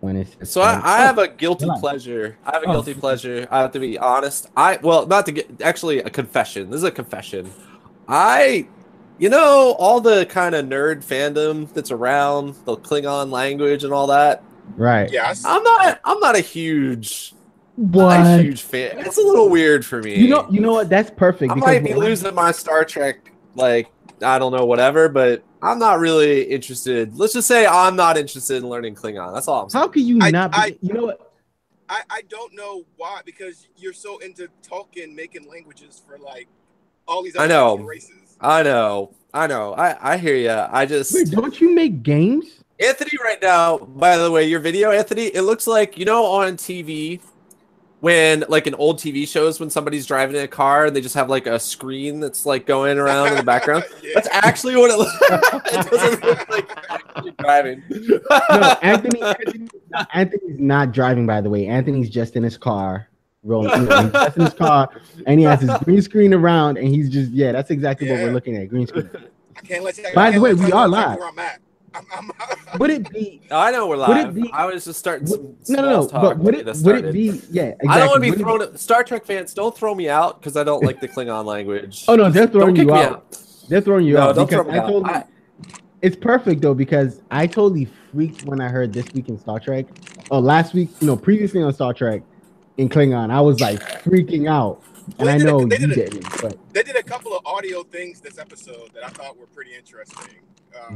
when it's So said. I have a guilty Relax. pleasure. I have a Oh, guilty pleasure. I have to be honest. Well, not to get actually a confession. This is a confession. I, all the kind of nerd fandom that's around the Klingon language and all that. right. Yes. I'm not a What? huge fan. It's a little weird for me. You know what? That's perfect I because might be losing my Star Trek, like, I don't know, whatever, but I'm not really interested. Let's just say I'm not interested in learning Klingon. That's all I'm saying. how can you I not I be? You know what? I don't know why, because you're so into talking, making languages for like all these I other fictional know. races. I hear you. Wait, don't you make games? Anthony, right now, by the way, your video, Anthony, it looks like, on TV when, like, in old TV shows, when somebody's driving in a car and they just have, like, a screen that's, like, going around in the background. Yeah. That's actually what it looks like. It doesn't look like actually driving. No, Anthony's not driving, by the way. Anthony's just in his car, rolling. He's just in his car, and he has his green screen around, and he's just that's exactly what we're looking at. Green screen. I can't let you. By the way, we are exactly live. where I'm at. Would it be? I know we're Would it live. be? I was just starting some No. talk. But would to get us it started. be? Yeah, exactly. I don't want to be Would it thrown. Star Trek fans, don't throw me out because I don't like the Klingon language. Oh no, they're throwing Don't kick you me out. They're throwing you No, out don't throw because me I out. told you. It's perfect though because I totally freaked when I heard this week in Star Trek. Oh, last week, previously on Star Trek in Klingon, I was like freaking out, and I know you didn't. But they did a couple of audio things this episode that I thought were pretty interesting.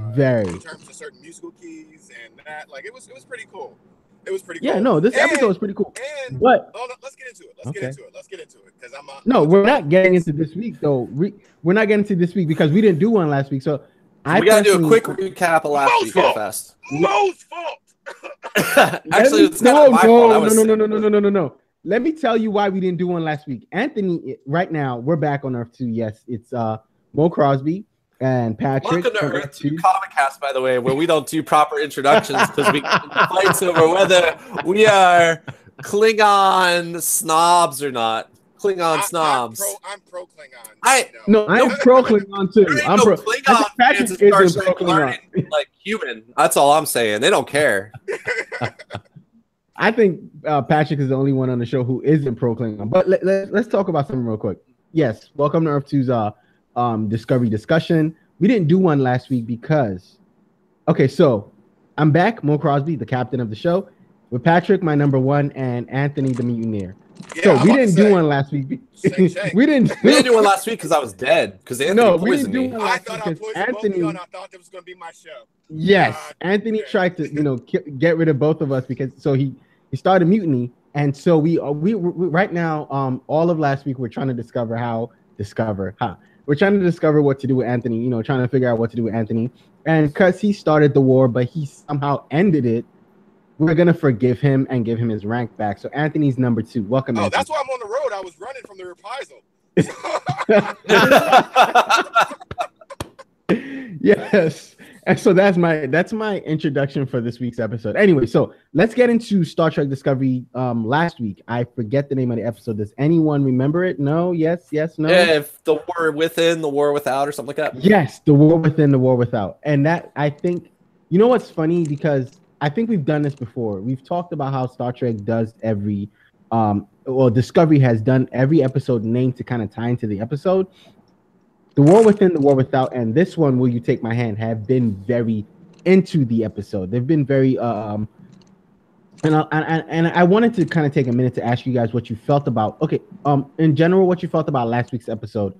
Very. In terms of certain musical keys and that, like it was pretty cool. It was pretty cool. Yeah, no, this episode was pretty cool. But let's get into it. Let's get into it because no, we're not getting into this week though. We're not getting into this week because we didn't do one last week. So we gotta do a quick recap of last week real fast. Mo's fault. Actually, it's kind of my fault. No. Let me tell you why we didn't do one last week. Anthony, right now we're back on Earth 2. Yes, it's Mo Crosby and Patrick. Welcome to Earth 2 Comic Cast, by the way, where we don't do proper introductions because we get into fights over whether we are Klingon snobs or not. Klingon snobs. I'm pro Klingon. I'm pro Klingon too. I'm pro Klingon. Patrick isn't pro Klingon. Like human. That's all I'm saying. They don't care. I think Patrick is the only one on the show who isn't pro Klingon. But let's talk about something real quick. Yes, welcome to Earth 2's Discovery discussion. We didn't do one last week because so I'm back, Mo Crosby, the captain of the show, with Patrick, my number one, and Anthony, the mutineer. Yeah, so we didn't do one last week. we didn't do one last week because I was dead. Because Anthony poisoned me. I thought I poisoned Anthony. I thought it was going to be my show. Yes, Anthony tried to get rid of both of us because he started mutiny, and so we right now all of last week we're trying to discover we're trying to discover what to do with Anthony. Trying to figure out what to do with Anthony, and because he started the war, but he somehow ended it. We're gonna forgive him and give him his rank back. So Anthony's number 2. Welcome. Oh, Anthony. that's why I'm on the road. I was running from the reprisal. Yes, and so that's my introduction for this week's episode. Anyway, so let's get into Star Trek Discovery. Last week, I forget the name of the episode. Does anyone remember it? No. Yes. No. Yeah, if the war within, the war without, or something like that. Yes, the war within, the war without, and that I think what's funny because I think we've done this before. We've talked about how Star Trek does every, Discovery has done every episode named to kind of tie into the episode. The War Within, the War Without, and this one, Will You Take My Hand, have been very into the episode. They've been very, and I wanted to kind of take a minute to ask you guys what you felt about, in general, what you felt about last week's episode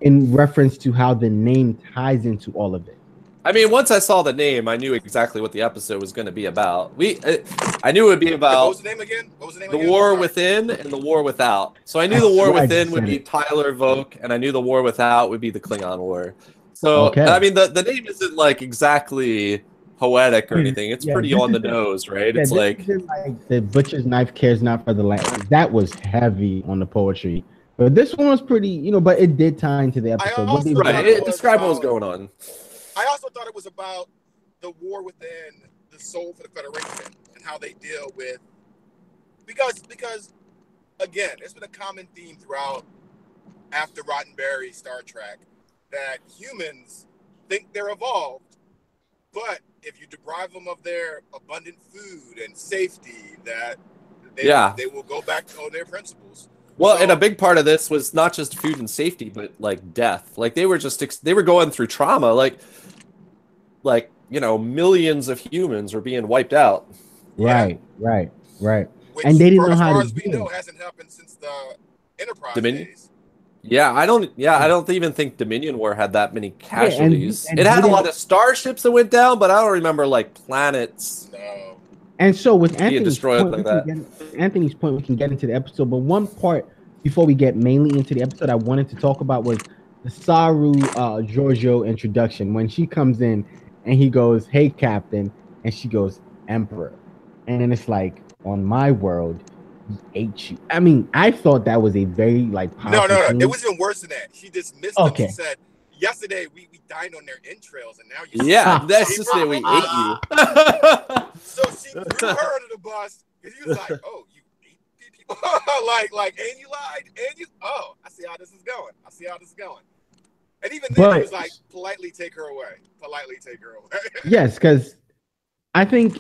in reference to how the name ties into all of it. I mean, once I saw the name, I knew exactly what the episode was going to be about. I knew it would be about what was the name again? The War Within and the War Without. So I knew the War Within would be Tyler Voke, and I knew the War Without would be the Klingon War. So I mean, the name isn't like exactly poetic or anything. It's pretty on the nose, right? It's like the butcher's knife cares not for the land. That was heavy on the poetry. But this one was pretty, but it did tie into the episode. It described what was going on. I also thought it was about the war within the soul for the Federation and how they deal with because again, it's been a common theme throughout after Roddenberry Star Trek that humans think they're evolved, But if you deprive them of their abundant food and safety, that they will go back on their principles. Well, and a big part of this was not just food and safety, but like death. Like they were going through trauma. Like millions of humans were being wiped out. Right. Which, and they didn't know how to. As far as we know, hasn't happened since the Enterprise days. Yeah, I don't even think Dominion War had that many casualties. And it had a lot of starships that went down, but I don't remember like planets. No. And so with Anthony's point, we can get into the episode. But one part before we get mainly into the episode, I wanted to talk about was the Saru Georgiou introduction when she comes in and he goes, "Hey, Captain," and she goes, "Emperor," and then it's like, on my world, he ate you. I mean, I thought that was a very powerful No. thing. It was even worse than that. She dismissed them. She said, "Yesterday we dined on their entrails, and now you." That's just it. We ate you. So she threw her under the bus because he was like, "Oh, you ate people?" and you lied, and you. Oh, I see how this is going. And even then, he was like, "Politely take her away. Yes, because I think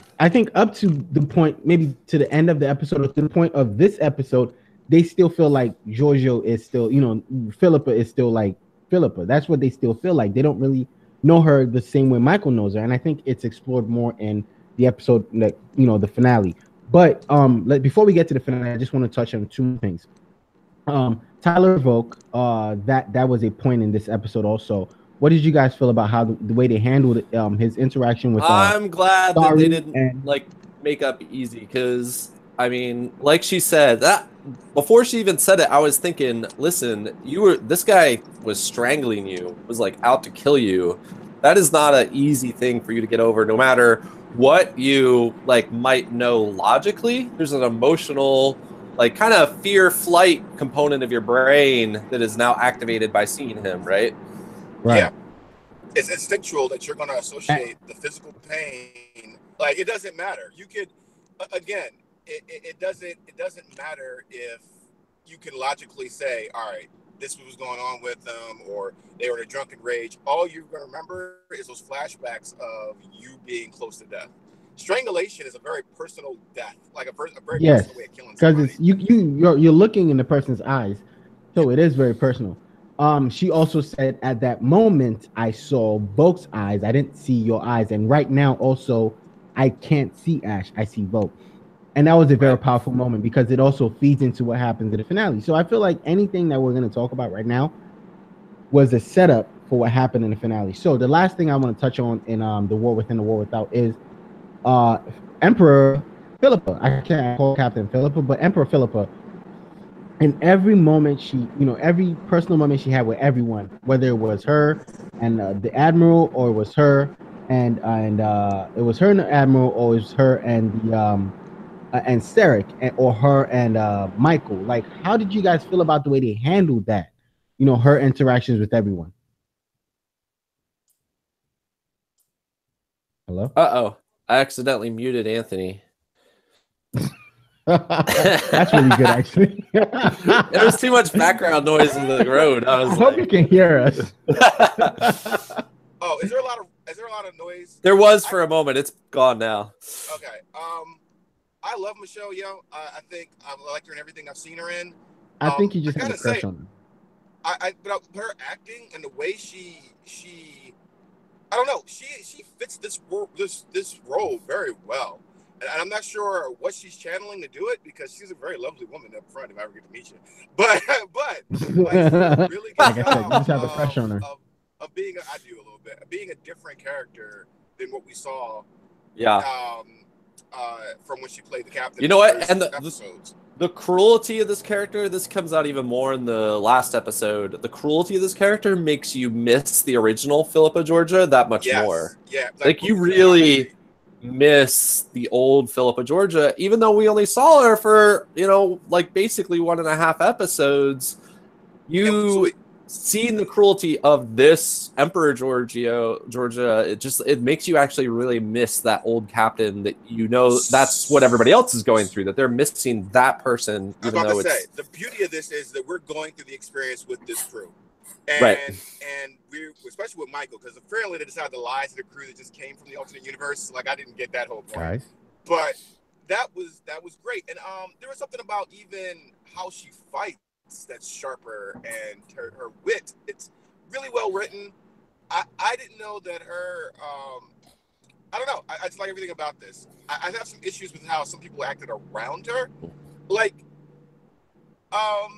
up to the point, maybe to the end of the episode, or to the point of this episode, they still feel like Georgiou is still, Philippa is still like Philippa. That's what they still feel like. They don't really know her the same way Michael knows her, and I think it's explored more in the episode, the finale. But before we get to the finale, I just want to touch on two more things. Tyler Volk, that was a point in this episode also. What did you guys feel about how the way they handled his interaction with? I'm glad that they didn't make up easy, because I mean, like she said, that before she even said it, I was thinking, listen, this guy was strangling you, was like out to kill you. That is not an easy thing for you to get over, no matter what you might know logically. There's an emotional, kind of fear flight component of your brain that is now activated by seeing him, right? Right. Yeah. It's instinctual that you're going to associate the physical pain. It doesn't matter. You could, again, it doesn't matter if you can logically say, all right, this was going on with them, or they were in a drunken rage. All you're going to remember is those flashbacks of you being close to death. Strangulation is a very personal death, a very personal way of killing somebody. Because you're looking in the person's eyes, so it is very personal. She also said, at that moment, I saw Volk's eyes. I didn't see your eyes. And right now, also, I can't see Ash. I see Volk. And that was a very powerful moment, because it also feeds into what happens in the finale. So I feel like anything that we're going to talk about right now was a setup for what happened in the finale. So the last thing I want to touch on in the War Within, the War Without is Emperor Philippa. I can't call Captain Philippa, but Emperor Philippa. In every moment every personal moment she had with everyone, whether it was her and the Admiral, or it was her and it was her and the Admiral, or it was her and the and Sarek, or her and Michael. How did you guys feel about the way they handled that? Her interactions with everyone. Hello? Uh-oh. I accidentally muted Anthony. That's really good, actually. There was too much background noise in the road. I hope you can hear us. Oh, is there a lot of noise? There was for a moment. It's gone now. Okay. I love Michelle Yeoh. I think I like her in everything I've seen her in. I think you just got a crush on her. But her acting and the way she I don't know, she fits this role very well. And I'm not sure what she's channeling to do it, because she's a very lovely woman up front, if I ever get to meet you. But really good like I said, you just have a crush on her. Of being I do a little bit. Being a different character than what we saw. Yeah. From when she played the captain. You know what? And the cruelty of this character, this comes out even more in the last episode. The cruelty of this character makes you miss the original Philippa Georgia that much more. Yeah. You really miss the old Philippa Georgia, even though we only saw her for, basically 1.5 episodes. Seeing the cruelty of this Emperor Georgia, it makes you actually really miss that old captain that that's what everybody else is going through, that they're missing that person. I was about to say, the beauty of this is that we're going through the experience with this crew. And we, especially with Michael, because apparently they decided to lie to the crew that just came from the alternate universe. Like, I didn't get that whole point. Guys. But that was great. And there was something about even how she fights that's sharper, and her wit. It's really well written. I didn't know that her I don't know. I just like everything about this. I have some issues with how some people acted around her. Like, all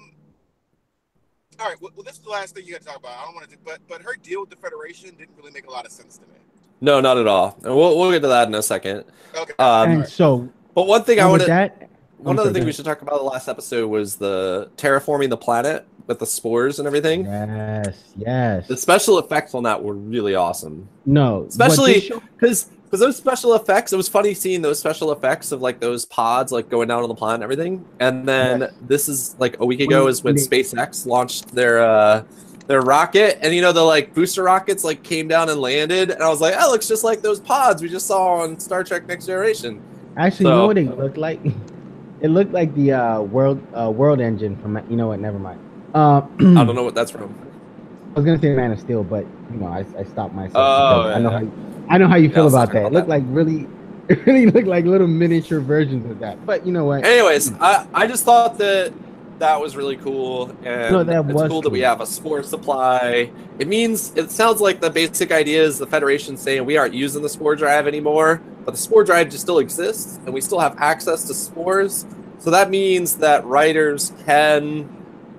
right, well, this is the last thing you got to talk about. I don't want to, but her deal with the Federation didn't really make a lot of sense to me. No, not at all. And we'll get to that in a second. Okay. And so, but one thing I want to, one other thing we good. should talk about the last episode was the terraforming the planet with the spores and everything. Yes. The special effects on that were really awesome. No, especially because those special effects, it was funny seeing those special effects of like those pods like going down on the planet and everything. And then this is like a week ago is when SpaceX launched their rocket, and you know the like booster rockets like came down and landed, and I was like, that looks just like those pods we just saw on Star Trek Next Generation. Actually, you know what it looked like? It looked like the world engine from, you know what, never mind. I don't know what that's from. I was gonna say Man of Steel, but you know, I stopped myself. Oh, yeah. I know how you feel about that. It looked like it really looked like little miniature versions of that. But you know what? Anyways, I just thought that was really cool, and it's cool that we have a spore supply. It sounds like the basic idea is the Federation saying we aren't using the spore drive anymore, but the spore drive just still exists, and we still have access to spores. So that means that writers can,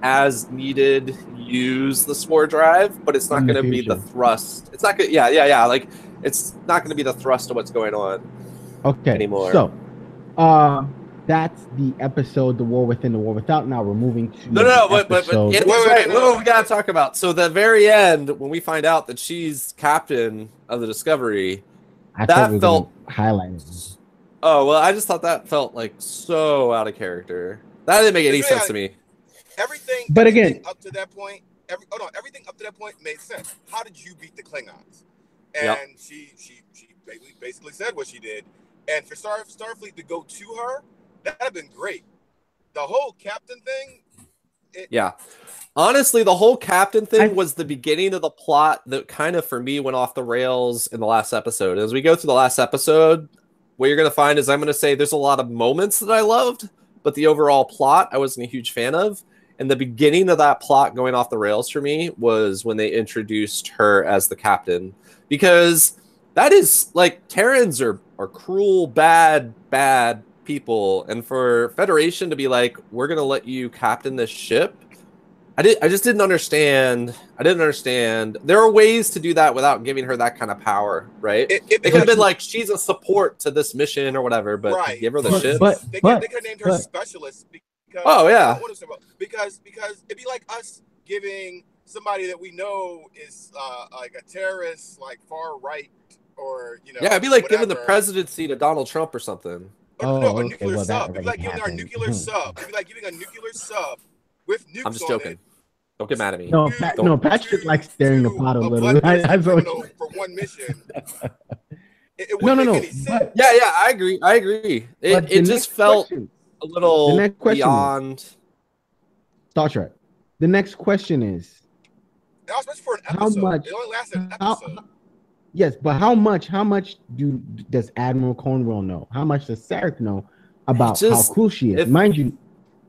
as needed, use the spore drive, but it's not going to be the thrust. It's not going. Yeah. Like it's not going to be the thrust of what's going on. Okay. Anymore. So, that's the episode, The War Within, The War Without. Now we're moving to but what we gotta talk about. So the very end, when we find out that she's captain of the Discovery, that felt highlighted. Oh well, I just thought that felt like so out of character. That didn't make any sense to me. Everything up to that point, everything up to that point made sense. How did you beat the Klingons? And she basically said what she did. And for Starfleet to go to her, that'd have been great. The whole captain thing. Honestly, the whole captain thing was the beginning of the plot that kind of, for me, went off the rails in the last episode. As we go through the last episode, what you're going to find is I'm going to say there's a lot of moments that I loved, but the overall plot I wasn't a huge fan of. And the beginning of that plot going off the rails for me was when they introduced her as the captain. Because that is, like, Terrans are cruel, bad people, and for Federation to be like, we're gonna let you captain this ship, I just didn't understand. There are ways to do that without giving her that kind of power, right? It could have been like she's a support to this mission or whatever, but to give her the ship. They could have named her specialist because because it'd be like us giving somebody that we know is like a terrorist, like far right, or you know, it'd be like giving the presidency to Donald Trump or something. A nuclear sub. It'd be like giving our nuclear sub. It'd be like giving a nuclear sub with nukes. I'm just joking. Don't get mad at me. No, Patrick likes staring the pot a little. For one mission. No. I agree. It just felt a little beyond Star Trek. The next question is, especially for an episode. It only lasted an episode. Yes, but how much does Admiral Cornwell know? How much does Sarek know about how cool she is? Mind you,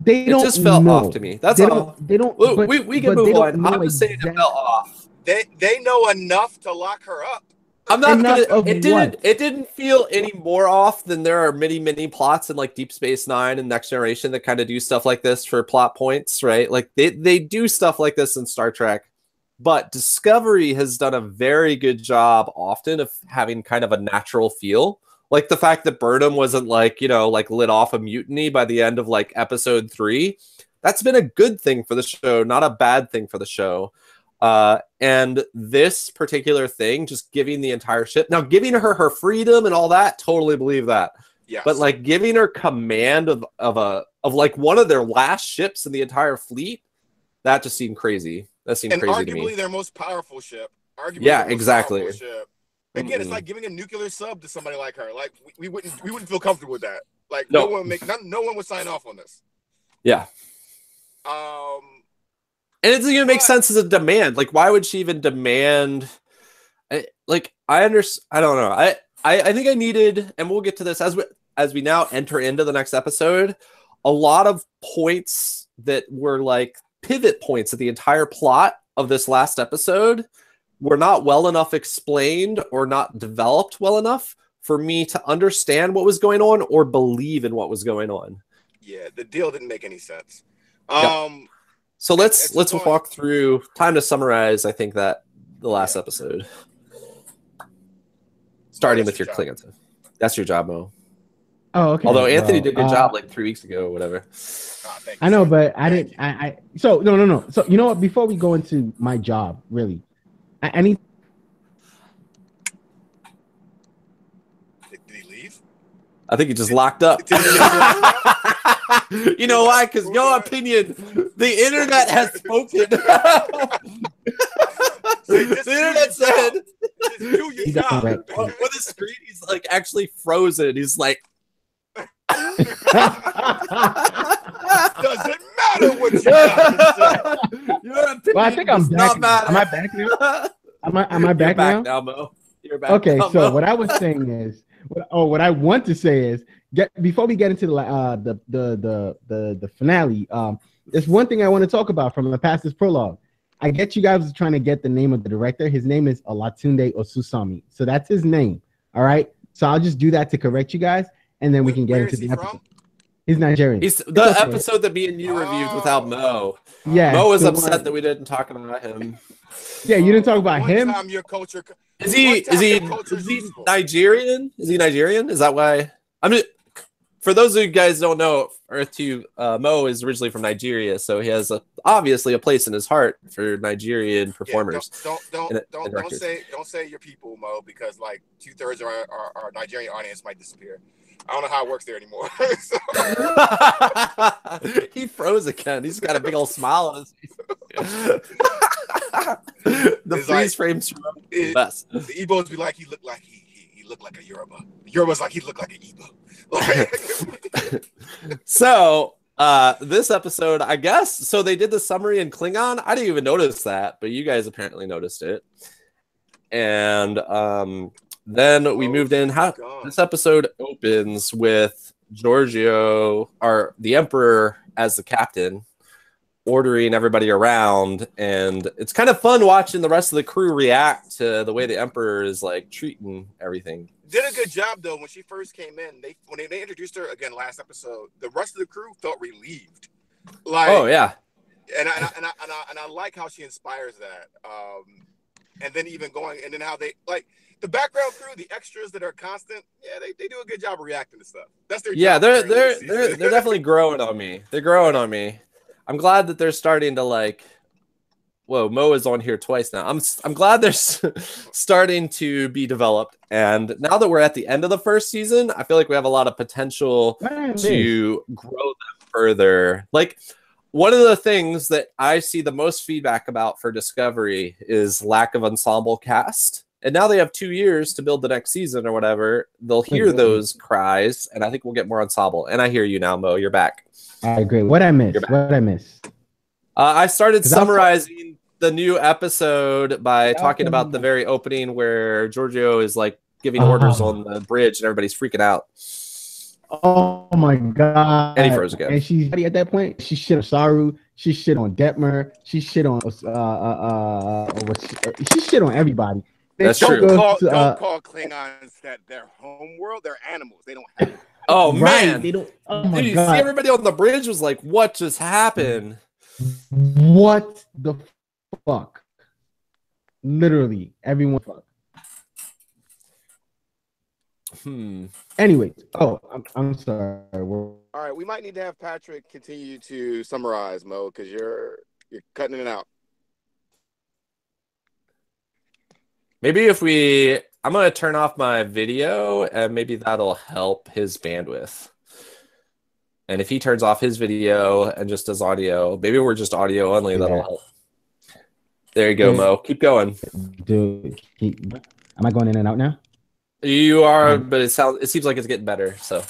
they don't know. It just felt off to me. That's all. They don't. We can move on. I'm just saying it felt off. They know enough to lock her up. I'm not gonna. It didn't feel any more off than there are many plots in like Deep Space Nine and Next Generation that kind of do stuff like this for plot points, right? Like they do stuff like this in Star Trek. But Discovery has done a very good job often of having kind of a natural feel. Like the fact that Bunrham wasn't like, like lit off a mutiny by the end of like episode 3. That's been a good thing for the show, not a bad thing for the show. And this particular thing, just giving the entire ship, now giving her freedom and all that, totally believe that. Yes. But like giving her command of like one of their last ships in the entire fleet, that just seemed crazy. That seemed crazy to me. Arguably their most powerful ship. Exactly. Again, it's like giving a nuclear sub to somebody like her. Like we wouldn't feel comfortable with that. Like no one would sign off on this. Yeah. And it doesn't even make sense as a demand. Like, why would she even demand? I don't know. I think I needed, and we'll get to this as we now enter into the next episode. A lot of points that were like pivot points of the entire plot of this last episode were not well enough explained or not developed well enough for me to understand what was going on or believe in what was going on. Yeah, the deal didn't make any sense. Yep. So let's walk through. Time to summarize. I think that the last episode, starting with your Klingons. That's your job, Mo. Oh, okay. Although Anthony did a good job like 3 weeks ago or whatever. I know, but I didn't. So no. So you know what? Before we go into my job, really, I need. Did he leave? I think he just locked up. You know why? Because your opinion, the internet has spoken. The internet said, "Do your job." On the screen, he's like actually frozen. He's like, doesn't matter what you got. Well, I think I'm back. Am I back now? Am I back now? Mo. You're back. Okay, now, so Mo. what I was saying is, what I want to say is, before we get into the finale, there's one thing I want to talk about from the past prologue. I get you guys trying to get the name of the director. His name is Olatunde Osusami, so that's his name. All right, so I'll just do that to correct you guys, and then we can get into the episode. From? He's Nigerian. He's the episode that me and you reviewed without Mo. Yeah, Mo was upset that we didn't talk about him. Yeah, you didn't talk about him. Your culture. Is he Nigerian? Is he Nigerian? Is that why? I mean, for those of you guys who don't know, Earth 2, Mo is originally from Nigeria, so he has obviously a place in his heart for Nigerian performers. Don't say your people, Mo, because like 2/3 of our Nigerian audience might disappear. I don't know how it works there anymore. He froze again. He's got a big old smile on his face. The freeze frames from the best. The Igbos be like, he looked like he looked like a Yoruba. The Yoruba's like he looked like an Igbo. So this episode, I guess, so they did the summary in Klingon. I didn't even notice that, but you guys apparently noticed it. And then we moved in. This episode opens with Georgiou, or the Emperor, as the captain, ordering everybody around, and it's kind of fun watching the rest of the crew react to the way the Emperor is like treating everything. Did a good job though when she first came in. When they introduced her again last episode, the rest of the crew felt relieved. Like, oh yeah, and I like how she inspires that. And then even going, and then how they like the background crew, the extras that are constant. Yeah, they do a good job of reacting to stuff. That's their job. They're definitely growing on me. They're growing on me. I'm glad that they're starting to like. Whoa, Mo is on here twice now. I'm glad they're starting to be developed. And now that we're at the end of the first season, I feel like we have a lot of potential to grow them further. Like, one of the things that I see the most feedback about for Discovery is lack of ensemble cast. And now they have 2 years to build the next season or whatever. They'll hear those cries, and I think we'll get more ensemble. And I hear you now, Mo. You're back. I agree. What I miss? I started summarizing the new episode by talking about the very opening where Georgiou is like giving orders on the bridge and everybody's freaking out. Oh my god! And he froze again. And she's at that point. She shit on Saru. She shit on Detmer. She shit on she shit on everybody. That's true. Don't call Klingons that their home world. They're animals. They don't have. Oh man! They don't. Oh my god! You see everybody on the bridge was like, "What just happened? What the fuck?" Literally, everyone. Fuck. Anyway, I'm sorry. All right, we might need to have Patrick continue to summarize, Mo, because you're cutting it out. Maybe I'm gonna turn off my video, and maybe that'll help his bandwidth. And if he turns off his video and just does audio, maybe we're just audio only. Yeah. That'll help. There you go, Mo. Keep going. Dude, am I going in and out now? You are, but it seems like it's getting better. So,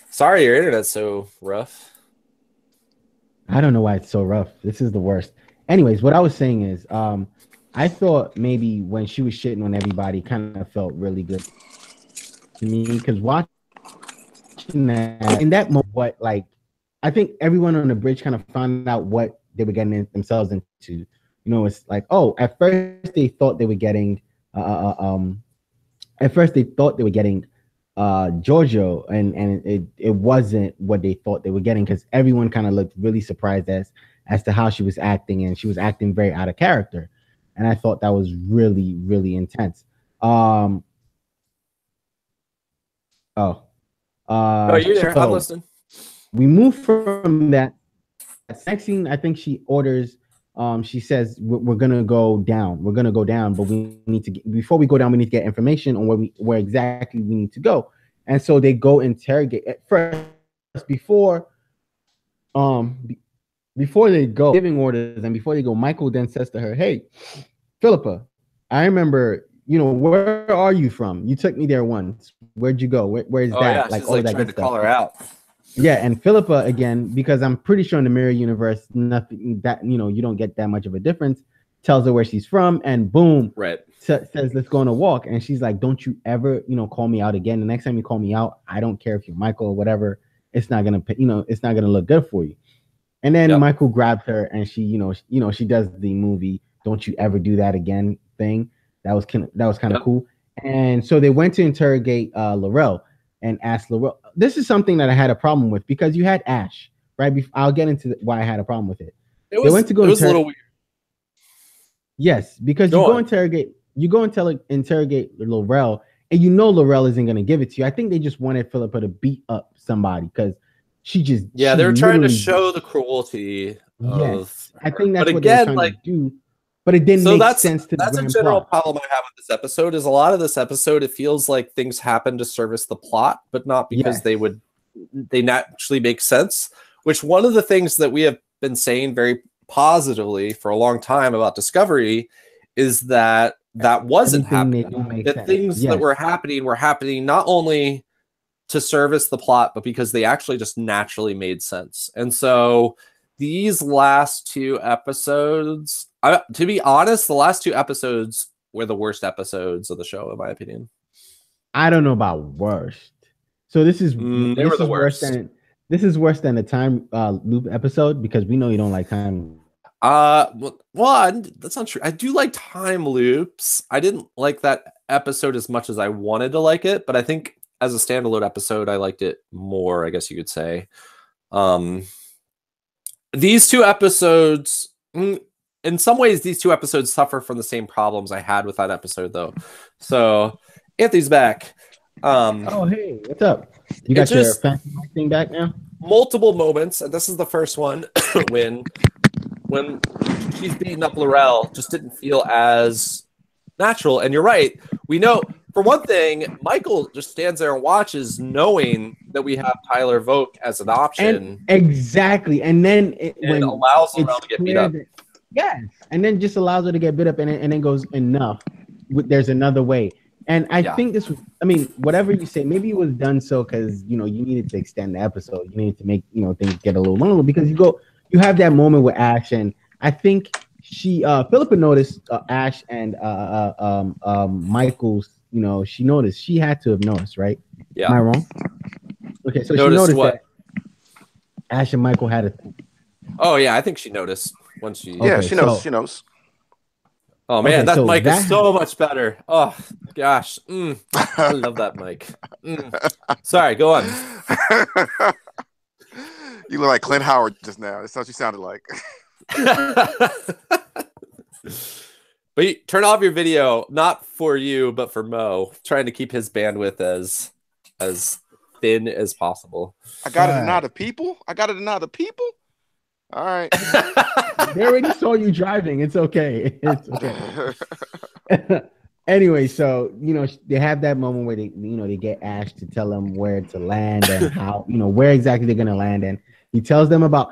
sorry, your internet's so rough. I don't know why it's so rough. This is the worst. anyways, what I was saying is, I thought maybe when she was shitting on everybody, kind of felt really good to me because watching that in that moment, what like I think everyone on the bridge kind of found out what they were getting themselves into. You know, it's like, oh, at first they thought they were getting, Georgiou, and it wasn't what they thought they were getting because everyone kind of looked really surprised as to how she was acting, and she was acting very out of character, and I thought that was really, really intense. No, you're there. I'm listening. We move from that next scene. I think she orders. She says we're gonna go down. We're gonna go down, but we need to before we go down, we need to get information on where exactly we need to go. And so they go interrogate at first before they go giving orders, and before they go, Michael then says to her, "Hey, Philippa, I remember. You know, where are you from? You took me there once. Where'd you go? Where's that? Yeah, like all that trying to call her out." Yeah, and Philippa again, because I'm pretty sure in the mirror universe, nothing that you don't get that much of a difference. Tells her where she's from, and boom, right? Says let's go on a walk, and she's like, "Don't you ever, call me out again. The next time you call me out, I don't care if you're Michael or whatever. It's not gonna, it's not gonna look good for you." And then Michael grabs her, and she, she does the movie "Don't you ever do that again" thing. That was kind of cool. And so they went to interrogate Laurel and asked Laurel. This is something that I had a problem with because you had Ash, right? I'll get into why I had a problem with it. It was a little weird. Yes, because interrogate Laurel, and Laurel isn't going to give it to you. I think they just wanted Philippa to beat up somebody because they were trying to show the cruelty. Yes, I think that's what they're trying to do. But it didn't make sense to that's a general problem I have with this episode. Is a lot of this episode, it feels like things happen to service the plot, but not because they naturally make sense. Which one of the things that we have been saying very positively for a long time about Discovery is that wasn't happening. The things that were happening not only to service the plot, but because they actually just naturally made sense. And so these last two episodes, to be honest, the last two episodes were the worst episodes of the show, in my opinion. I don't know about worst. So this is worse than the time loop episode because we know you don't like time. Well, that's not true. I do like time loops. I didn't like that episode as much as I wanted to like it, but I think as a standalone episode, I liked it more, I guess you could say. These two episodes, in some ways, these two episodes suffer from the same problems I had with that episode, though. So, Anthony's back. Oh, hey, what's up? You got your fancy thing back now? Multiple moments, and this is the first one when she's beating up Laurel, just didn't feel as natural. And you're right. We know, for one thing, Michael just stands there and watches, knowing that we have Tyler Voke as an option. Exactly. And then it allows Laurel to get beat up. Yes. And then just allows her to get beat up and then goes, enough. There's another way. And I think this was, whatever you say, maybe it was done so because, you needed to extend the episode. You needed to make, things get a little longer because you have that moment with Ash. And I think Philippa noticed Ash and Michael's, she noticed. She had to have noticed, right? Yeah. Am I wrong? Okay, so she noticed that Ash and Michael had a thing. Oh, yeah, I think she noticed once she... Yeah, she knows. She knows. Oh, man, that mic is so much better. Oh, gosh. I love that mic. Sorry, go on. You look like Clint Howard just now. That's what you sounded like. But you turn off your video, not for you, but for Mo, trying to keep his bandwidth as thin as possible. I got to deny the people? All right. They already saw you driving. It's okay. It's okay. Anyway, so they have that moment where they get Ash to tell them where to land and how where exactly they're gonna land, and he tells them about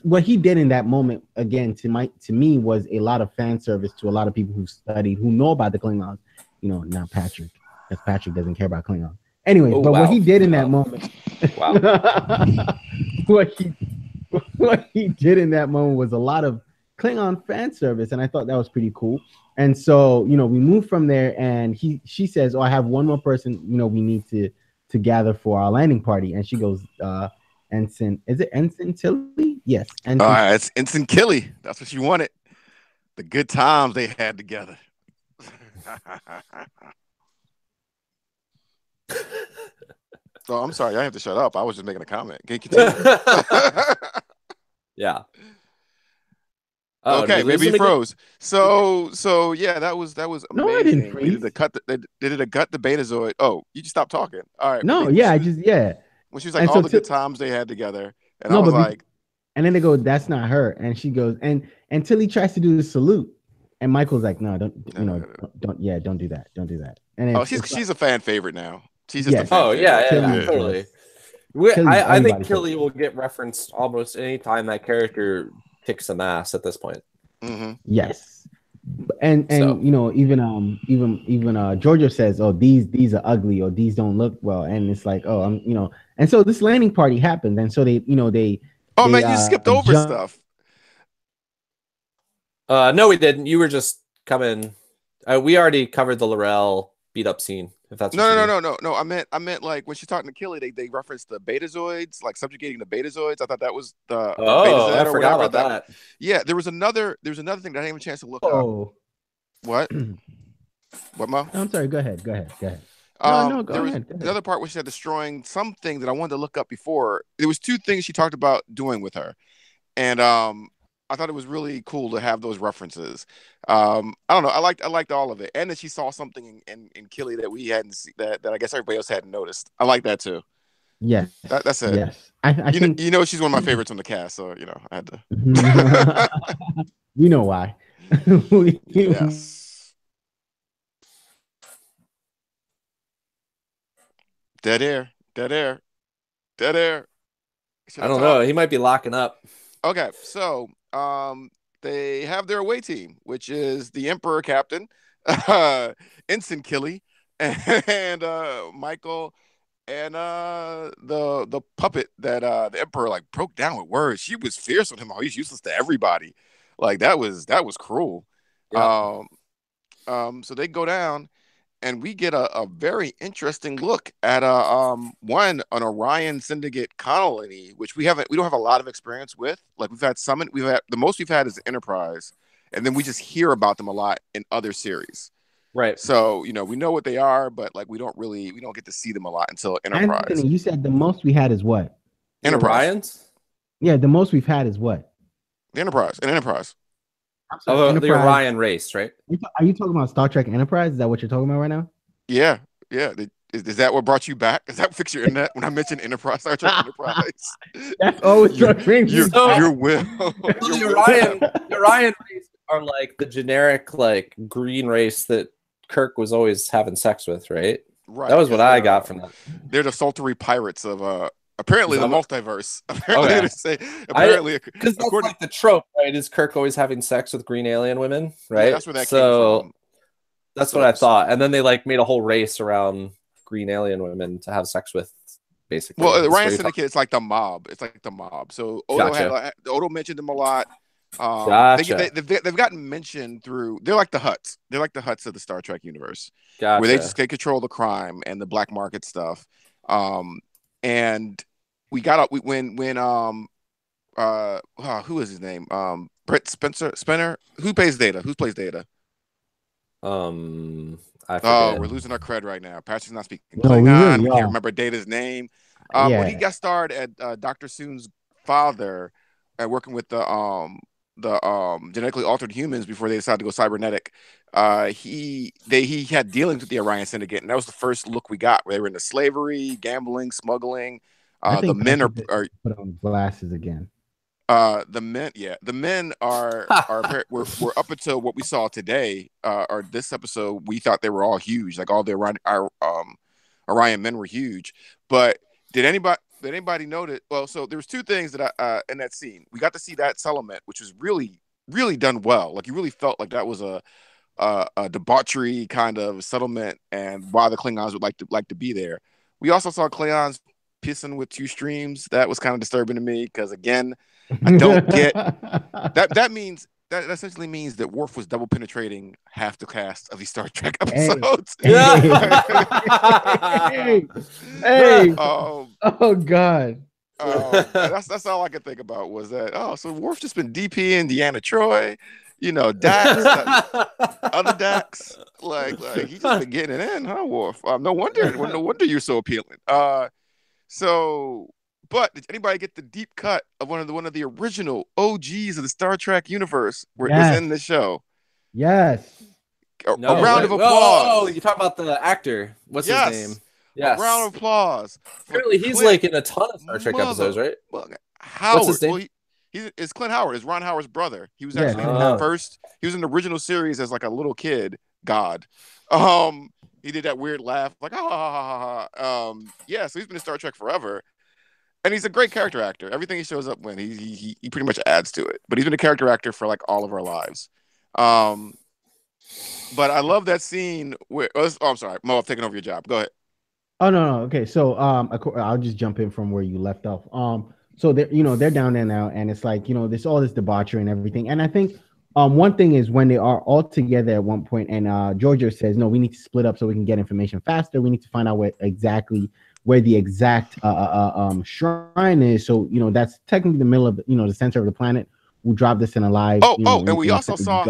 what he did in that moment again to me was a lot of fan service to a lot of people who studied, who know about the Klingons. Not Patrick, because Patrick doesn't care about Klingons. Anyways, what he did in that moment, what he did in that moment was a lot of Klingon fan service, and I thought that was pretty cool. And so, we move from there, and she says, "Oh, I have one more person. We need to gather for our landing party." And she goes, "Ensign, is it Ensign Tilly? Yes, Ensign. It's Ensign Killy. That's what she wanted. The good times they had together." So I'm sorry, I have to shut up. I was just making a comment. Can you continue? Yeah. Okay, maybe he froze. So yeah, that was amazing. No, I didn't freeze. They did a gut the Betazoid. Oh, you just stopped talking. All right. No, yeah, when she was like, all the good times they had together, and I was like, and then they go, "That's not her," and she goes, and Tilly tries to do the salute, and Michael's like, "No, don't do that." And she's a fan favorite now. She's just a fan favorite. Yeah, totally. I think Tilly will get referenced almost any time that character kicks some ass at this point. Mm-hmm. Yes, and even Georgiou says, "Oh, these are ugly, or these don't look well," and it's like, "Oh, and so this landing party happens, and so they. Oh man, you skipped over stuff. No, we didn't. You were just coming. We already covered the L'Rell beat up scene. If that's no. I meant like when she's talking to Killy, they referenced the Betazoids, like subjugating the Betazoids. I thought that was the Beta I forgot about that. Yeah, there was another thing that I didn't have a chance to look up. What? What, Mo? I'm sorry. Go ahead. Go ahead. No, go ahead. Another part where she said destroying something that I wanted to look up before. There was two things she talked about doing with her, and I thought it was really cool to have those references. I don't know. I liked all of it, and that she saw something in Killy that we hadn't seen, that I guess everybody else hadn't noticed. I like that too. Yes, that's it. Yes, I think she's one of my favorites on the cast, so I had to. We know why. Yes. Dead air. I don't know. He might be locking up. Okay, so they have their away team, which is the Emperor Captain, Ensign Killy, and Michael, and the puppet that the Emperor like broke down with words. She was fierce with him. Oh, he's useless to everybody. Like that was cruel. Yeah. So they go down. And we get a very interesting look at an Orion Syndicate colony, which we don't have a lot of experience with. Like the most we've had is Enterprise, and then we just hear about them a lot in other series. Right. So we know what they are, but like we don't get to see them a lot until Enterprise. Anthony, you said the most we had is what? Enterprise. Orions? Yeah, the most we've had is what? The Enterprise. The Orion race, right? Are you talking about Star Trek Enterprise? Is that what you're talking about right now? Yeah. Is that what brought you back? Is that what fixed your internet when I mentioned Enterprise? Star Trek Enterprise. That's always your will. The Orion race are like the generic like green race that Kirk was always having sex with, right? Right. That was what I got from that. They're the sultry pirates of apparently the multiverse. Apparently, because that's like the trope, right? Is Kirk always having sex with green alien women, right? Yeah, that's where that came from. That's what I thought. And then they like made a whole race around green alien women to have sex with, basically. Well, the Ryan Syndicate, it's like the mob. So Odo mentioned them a lot. Gotcha. They've gotten mentioned through. They're like the Hutts. They're like the Hutts of the Star Trek universe, gotcha. Where they control the crime and the black market stuff. And we got up when who is his name? Brett Spinner. Who plays Data? Who plays Data? I forget. We're losing our cred right now. Patrick's not speaking Klingon. We can't remember Data's name. When he got started at Dr. Soon's father and working with the genetically altered humans before they decided to go cybernetic, he had dealings with the Orion Syndicate, and that was the first look we got, where they were into slavery, gambling, smuggling. The men are put on glasses again. The men are we're up until what we saw today, or this episode. We thought they were all huge, like all the Orion men were huge. But did anybody notice? Well, so there was two things that I in that scene. We got to see that settlement, which was really, really done well. Like you really felt like that was a debauchery kind of settlement, and why the Klingons would like to be there. We also saw Klingons pissing with two streams. That was kind of disturbing to me because again, I don't get that. That means that essentially means that Worf was double penetrating half the cast of these Star Trek Hey. episodes. Hey. Oh God. That's all I could think about was that. So Worf just been DPing Deanna Troy, Dax, other Dax, like he just been getting it in, huh, Worf? No wonder you're so appealing. But did anybody get the deep cut of one of the original OGs of the Star Trek universe where it's in the show? Yes. A round of applause. Oh, you talk about the actor. What's his name? Yes. A round of applause. Apparently, he's like in a ton of Star Trek episodes, right? Well, Howard. What's his name? Well, it's Clint Howard. It's Ron Howard's brother. He was actually in the first. He was in the original series as like a little kid. God. He did that weird laugh, like yeah. So he's been in Star Trek forever. And he's a great character actor. Everything he shows up in, he pretty much adds to it. But he's been a character actor for like all of our lives. But I love that scene where. I'm sorry, Mo, I've taken over your job. Go ahead. Oh no. Okay, so I'll just jump in from where you left off. So they're down there now, and it's like there's all this debauchery and everything. And I think one thing is when they are all together at one point, and Georgiou says, "No, we need to split up so we can get information faster. We need to find out where the exact shrine is. So that's technically the middle of the center of the planet. We'll drop this in a live. And we also saw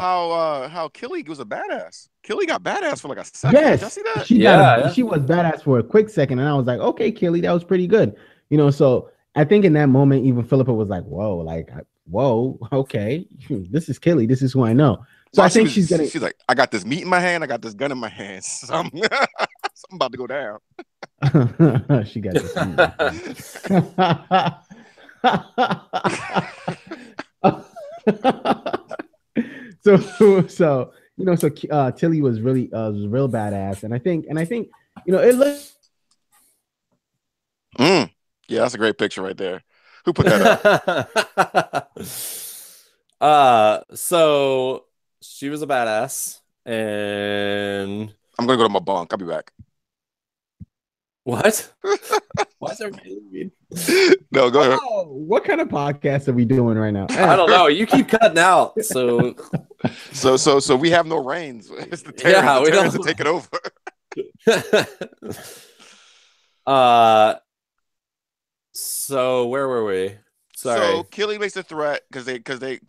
how Killy was a badass. Killy got badass for like a second. Yes, did you see that? She was badass for a quick second, and I was like, okay, Killy, that was pretty good. So I think in that moment, even Philippa was like, whoa, okay, this is Killy. This is who I know. So I think she's like, I got this meat in my hand. I got this gun in my hand. So I'm about to go down. She got this. So Tilly was real badass, and I think it looked. Yeah, that's a great picture right there. Who put that up? So she was a badass, and I'm gonna go to my bunk. I'll be back. What? Why is everybody leaving? No, go ahead. What kind of podcast are we doing right now? I don't know. You keep cutting out, so we have no reins. It's the Terrans to take it over. So where were we? Sorry. So Killy makes a threat because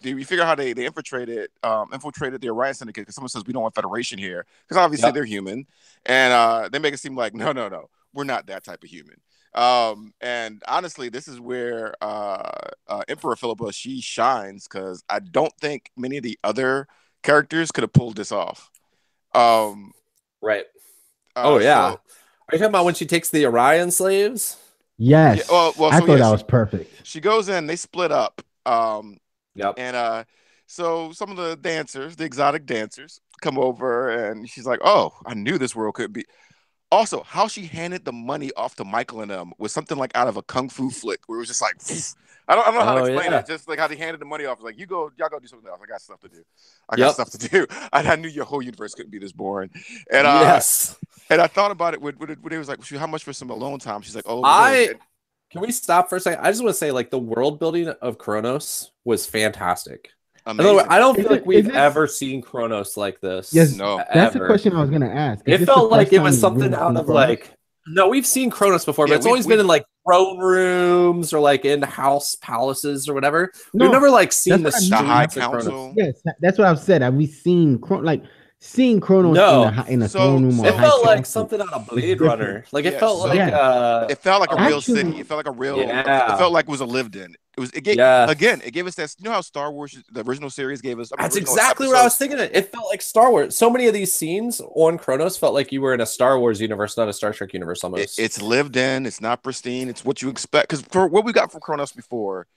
we figure how they infiltrated the Orion Syndicate because someone says we don't want Federation here because obviously they're human, and they make it seem like no, we're not that type of human. And honestly, this is where Emperor Philippa, she shines because I don't think many of the other characters could have pulled this off. Right. Are you talking about when she takes the Orion slaves? Yes. I thought that was perfect. She goes in, they split up. And so some of the dancers, the exotic dancers, come over, and she's like, "Oh, I knew this world could be." Also, how she handed the money off to Michael and them was something like out of a kung fu flick, where it was just like, I don't know how to explain it. Just like how they handed the money off, like y'all go do something else. I got stuff to do. I knew your whole universe couldn't be this boring. And and I thought about it when it was like, how much for some alone time? She's like, can we stop for a second? I just want to say, like, the world building of Kronos was fantastic. Amazing. I don't feel like we've ever seen Kronos like this. Yes, no. That's the question I was going to ask. It felt like it was something out of like. No, we've seen Kronos before, but it's always been in like throne rooms or like in house palaces or whatever. We've never like seen the High Council. Yes, that's what I've said. Have we seen Kronos in a throne room? It felt like something out of Blade Runner. Like it felt like it felt like a real city. It felt like a real. It felt like it was a lived in. It gave us that. You know how Star Wars, the original series, gave us. That's exactly what I was thinking. It felt like Star Wars. So many of these scenes on Kronos felt like you were in a Star Wars universe, not a Star Trek universe. Almost. It's lived in. It's not pristine. It's what you expect. Because for what we got from Kronos before,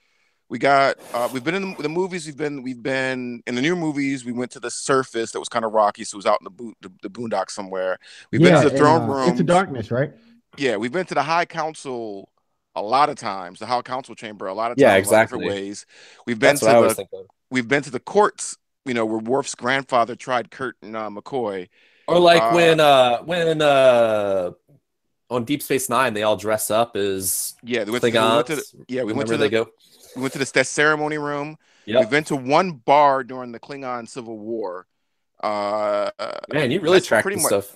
we've been in the movies. We've been in the new movies. We went to the surface that was kind of rocky, so it was out in the boondocks somewhere. We've been to the throne room. Into darkness, right? Yeah, we've been to the High Council a lot of times, the High Council chamber a lot of times, exactly. Different ways. We've been we've been to the courts, where Worf's grandfather tried Kurt and McCoy. Or like when on Deep Space Nine they all dress up as we went to the ceremony room. Yep. We've been to one bar during the Klingon Civil War. Man, you really tracked this stuff.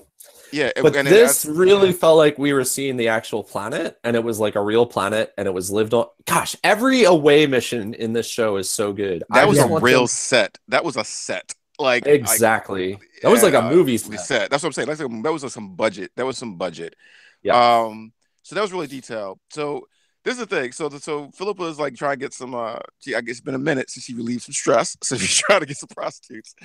Yeah, but this really felt like we were seeing the actual planet, and it was like a real planet, and it was lived on. Gosh, every away mission in this show is so good. That was a real set. That was a set. Like exactly. That was like a movie set. That's what I'm saying. That was some budget. That was some budget. Yeah. So that was really detailed. So this is the thing. So Philippa is like trying to get some. I guess it's been a minute since she relieved some stress. So she's trying to get some prostitutes,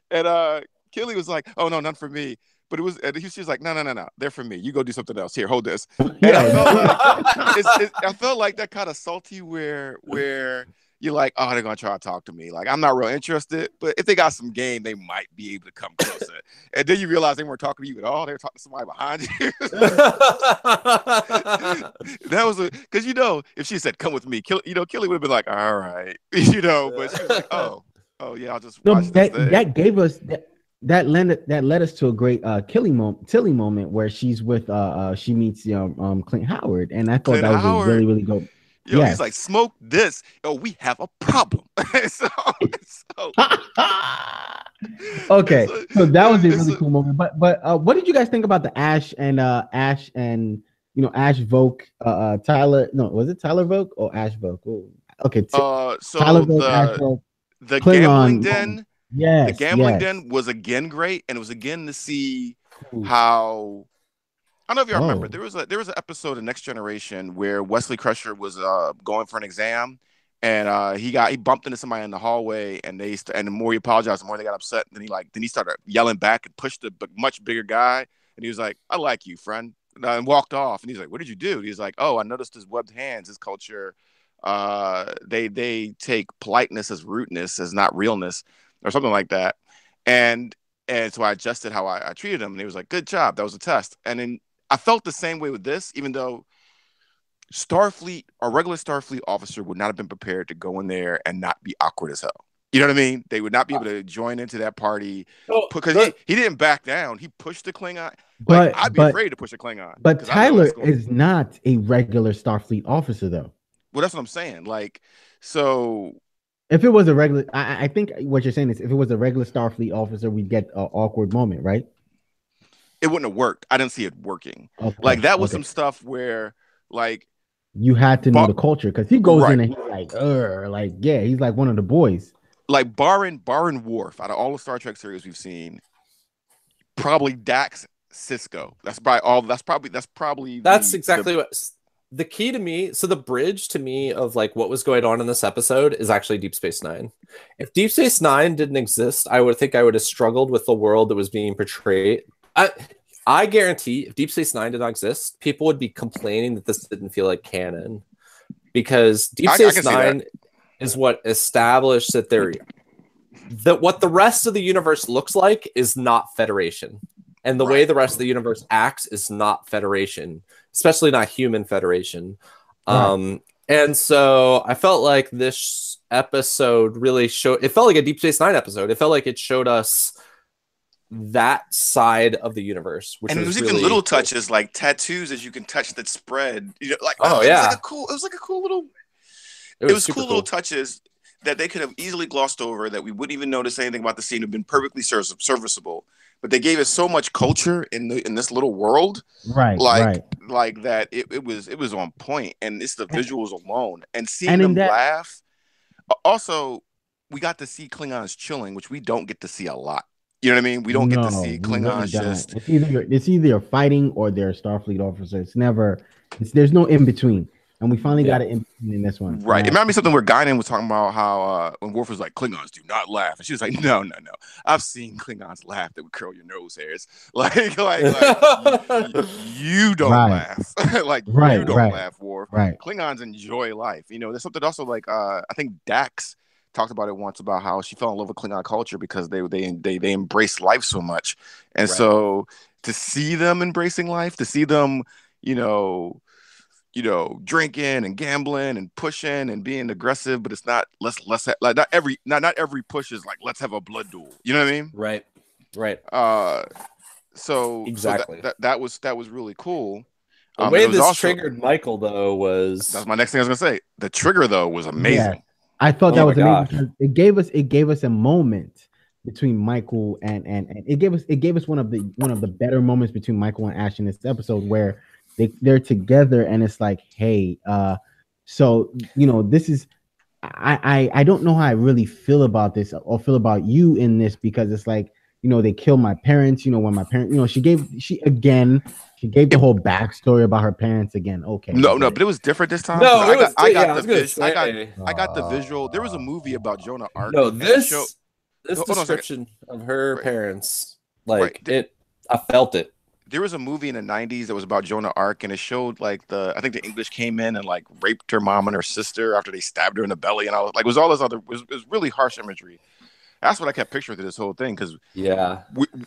and Killy was like, "Oh no, none for me." But it was, and she was like, no, they're for me. You go do something else. Here, hold this. And I felt like that kind of salty where you're like, oh, they're gonna try to talk to me. Like, I'm not real interested, but if they got some game, they might be able to come closer. And then you realize they weren't talking to you at all. They were talking to somebody behind you. That was because if she said, "Come with me," Killy would have been like, all right, but she was like, oh yeah, I'll just watch this thing. That gave us that. That led us to a great Tilly moment where she's with she meets Clint Howard, and I thought Clint that was really, really good. Yo, he's like, smoke this. Oh, we have a problem. Okay, so that was a really cool moment. But what did you guys think about the Ash and Ash Voke Tyler? No, was it Tyler Voke or Ash Voke? Ooh. Okay, Tyler Voke, Ash Voke, the gambling den. Yes, the gambling den was again great, and it was again to see how. I don't know if you remember. There was an episode of Next Generation where Wesley Crusher was going for an exam, and he bumped into somebody in the hallway, and the more he apologized, the more they got upset. And then he started yelling back and pushed the much bigger guy, and he was like, "I like you, friend," and walked off. And he's like, "What did you do?" And he's like, "Oh, I noticed his webbed hands, his culture. They take politeness as rudeness, as not realness." Or something like that, and so I adjusted how I treated him, and he was like, "Good job, that was a test." And then I felt the same way with this, even though Starfleet, a regular Starfleet officer, would not have been prepared to go in there and not be awkward as hell. You know what I mean? They would not be able to join into that party because he didn't back down. He pushed the Klingon. I'd be afraid to push a Klingon. But Tyler is not a regular Starfleet officer, though. Well, that's what I'm saying. Like, so. If it was a regular, I think what you're saying is if it was a regular Starfleet officer, we'd get an awkward moment, right? It wouldn't have worked. I didn't see it working. Okay. Like that was some stuff where, like, you had to know the culture because he goes in and he's like, he's like one of the boys. Like barring Worf, out of all the Star Trek series we've seen, probably Dax, Sisko. That's exactly what. The key to me, so the bridge to me of like what was going on in this episode is actually Deep Space Nine. If Deep Space Nine didn't exist, I would have struggled with the world that was being portrayed. I guarantee if Deep Space Nine did not exist, people would be complaining that this didn't feel like canon. Because Deep Space Nine is what established that what the rest of the universe looks like is not Federation. And the way the rest of the universe acts is not Federation, especially not human Federation. And so I felt like this episode really it felt like a Deep Space Nine episode. It felt like it showed us that side of the universe. And it was really even little touches like tattoos that you can touch that spread. It was cool little touches that they could have easily glossed over, that we wouldn't even notice anything about the scene, have been perfectly serviceable. But they gave us so much culture in this little world, like that. It was on point, and it's the visuals alone, and seeing them laugh. Also, we got to see Klingons chilling, which we don't get to see a lot. You know what I mean? We don't get to see Klingons just. It's either fighting or they're Starfleet officers. There's no in between. And we finally got it in this one. Right. It reminded me of something where Guinan was talking about how when Worf was like, Klingons do not laugh. And she was like, no. I've seen Klingons laugh that would curl your nose hairs. Like you don't laugh. You don't laugh, Worf. Right. Klingons enjoy life. There's something also like, I think Dax talked about it once about how she fell in love with Klingon culture because they embrace life so much. And so to see them embracing life, to see them, drinking and gambling and pushing and being aggressive, but it's not not every push is like let's have a blood duel. You know what I mean? Right. So exactly that was really cool. The way this triggered Michael though was that's my next thing I was gonna say. The trigger though was amazing. I thought that was amazing because it gave us a moment between Michael and it gave us one of the better moments between Michael and Ash in this episode where they're together and it's like, hey, so this is I don't know how I really feel about this or feel about you in this because it's like, they killed my parents, when my parents, she gave the whole backstory about her parents again. Okay. No, but it was different this time. No, I got the visual. There was a movie about Jonah Ark. No, this description of her parents, like I felt it. There was a movie in the 90s that was about Jonah Ark, and it showed I think the English came in and like raped her mom and her sister after they stabbed her in the belly, and it was all this other. It was really harsh imagery. That's what I kept picturing through this whole thing because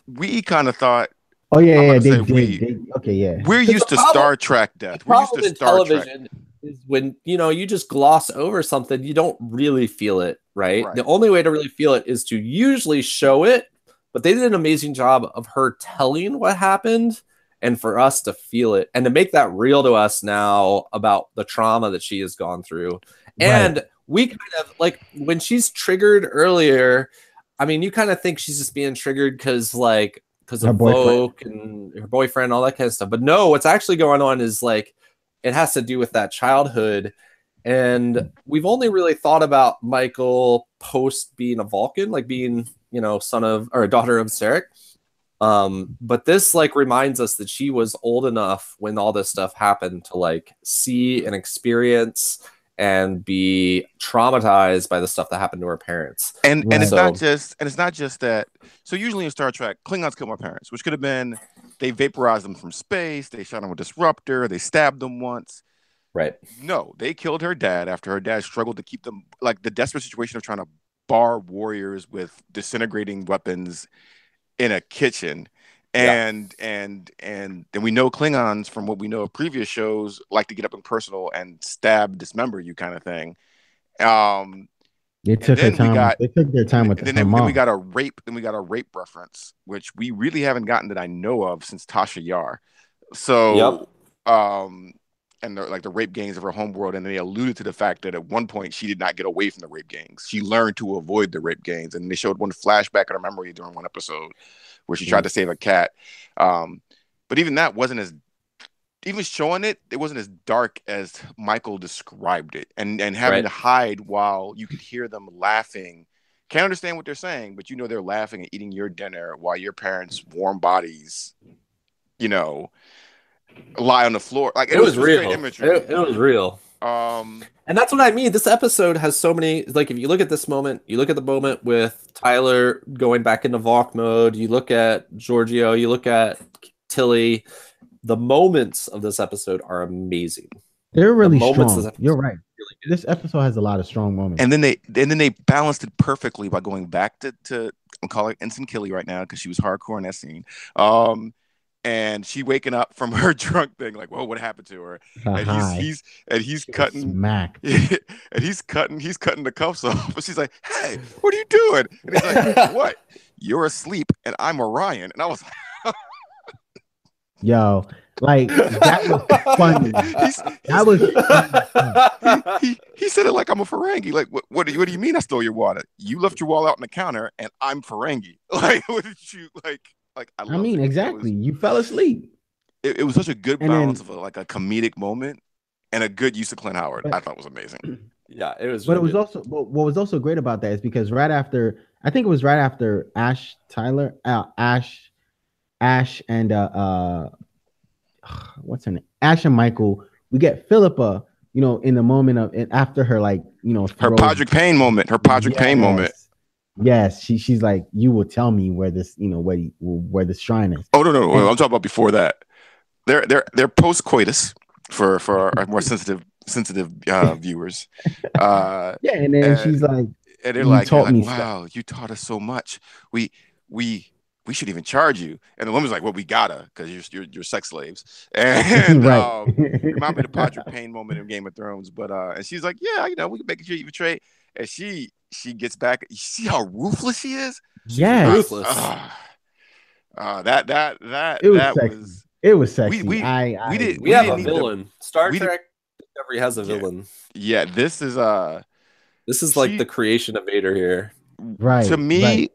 we kind of thought. Oh yeah, we're used to Star Trek death. We're used to Star television Trek. Is when you just gloss over something, you don't really feel it, right? The only way to really feel it is to usually show it. But they did an amazing job of her telling what happened and for us to feel it and to make that real to us now about the trauma that she has gone through. And we kind of like when she's triggered earlier, I mean, you kind of think she's just being triggered because of Vogue and her boyfriend, all that kind of stuff. But no, what's actually going on is like it has to do with that childhood. And we've only really thought about Michael post being a Vulcan, like being son of or a daughter of Sarek. But this like reminds us that she was old enough when all this stuff happened to like see and experience and be traumatized by the stuff that happened to her parents. And it's not just that. So usually in Star Trek, Klingons kill my parents, which could have been they vaporized them from space, they shot them with a disruptor, they stabbed them once. Right. No, they killed her dad after her dad struggled to keep them, like the desperate situation of trying to bar warriors with disintegrating weapons in a kitchen. And then we know Klingons from what we know of previous shows like to get up and personal and stab, dismember you kind of thing. They took their time with then we got a rape. Then we got a rape reference, which we really haven't gotten that I know of since Tasha Yar. So, and the rape gangs of her homeworld, and they alluded to the fact that at one point she did not get away from the rape gangs. She learned to avoid the rape gangs, and they showed one flashback in her memory during one episode where she tried to save a cat. But even that wasn't as, even showing it wasn't as dark as Michael described it, and having to hide while you could hear them laughing. Can't understand what they're saying, but they're laughing and eating your dinner while your parents' warm bodies, lie on the floor. Like it was real. Great imagery. It was real. And that's what I mean. This episode has so many. Like, if you look at this moment, you look at the moment with Tyler going back into Valk mode. You look at Georgiou. You look at Tilly. The moments of this episode are amazing. They're really strong. You're right. Really, this episode has a lot of strong moments. And then they balanced it perfectly by going back to I'm calling her Ensign Killy right now because she was hardcore in that scene. And she waking up from her drunk thing, like, whoa, what happened to her? And he's cutting smack. And he's cutting the cuffs off. But she's like, hey, what are you doing? And he's like, what? You're asleep and I'm Orion. And I was like, yo, like that was funny. He said it like I'm a Ferengi. Like, what do you mean I stole your water? You left your wall out on the counter and I'm Ferengi. Like, what did you like? I mean, exactly. You fell asleep. It was such a good balance of a comedic moment and a good use of Clint Howard. I thought was amazing. Yeah, it was. But really also what was also great about that is because right after Ash and what's her name? Ash and Michael, we get Philippa, in the moment of after her her Podrick Payne moment. Payne moment. Yes, she's like, you will tell me where this, where the shrine is. Oh no, I'm talking about before that. They're post coitus for our more sensitive viewers. And then she's like, and they're like, wow, you taught us so much. We should even charge you. And the woman's like, well, we gotta, because you're sex slaves. And remind me of the Podrick Payne moment in Game of Thrones. But and she's like, yeah, we can make sure you betray. And she gets back. You see how ruthless she is? Yes. Ruthless. It was sexy. We have a villain. Star Trek Discovery has a villain. Yeah, this is This is like the creation of Vader here. Right. To me,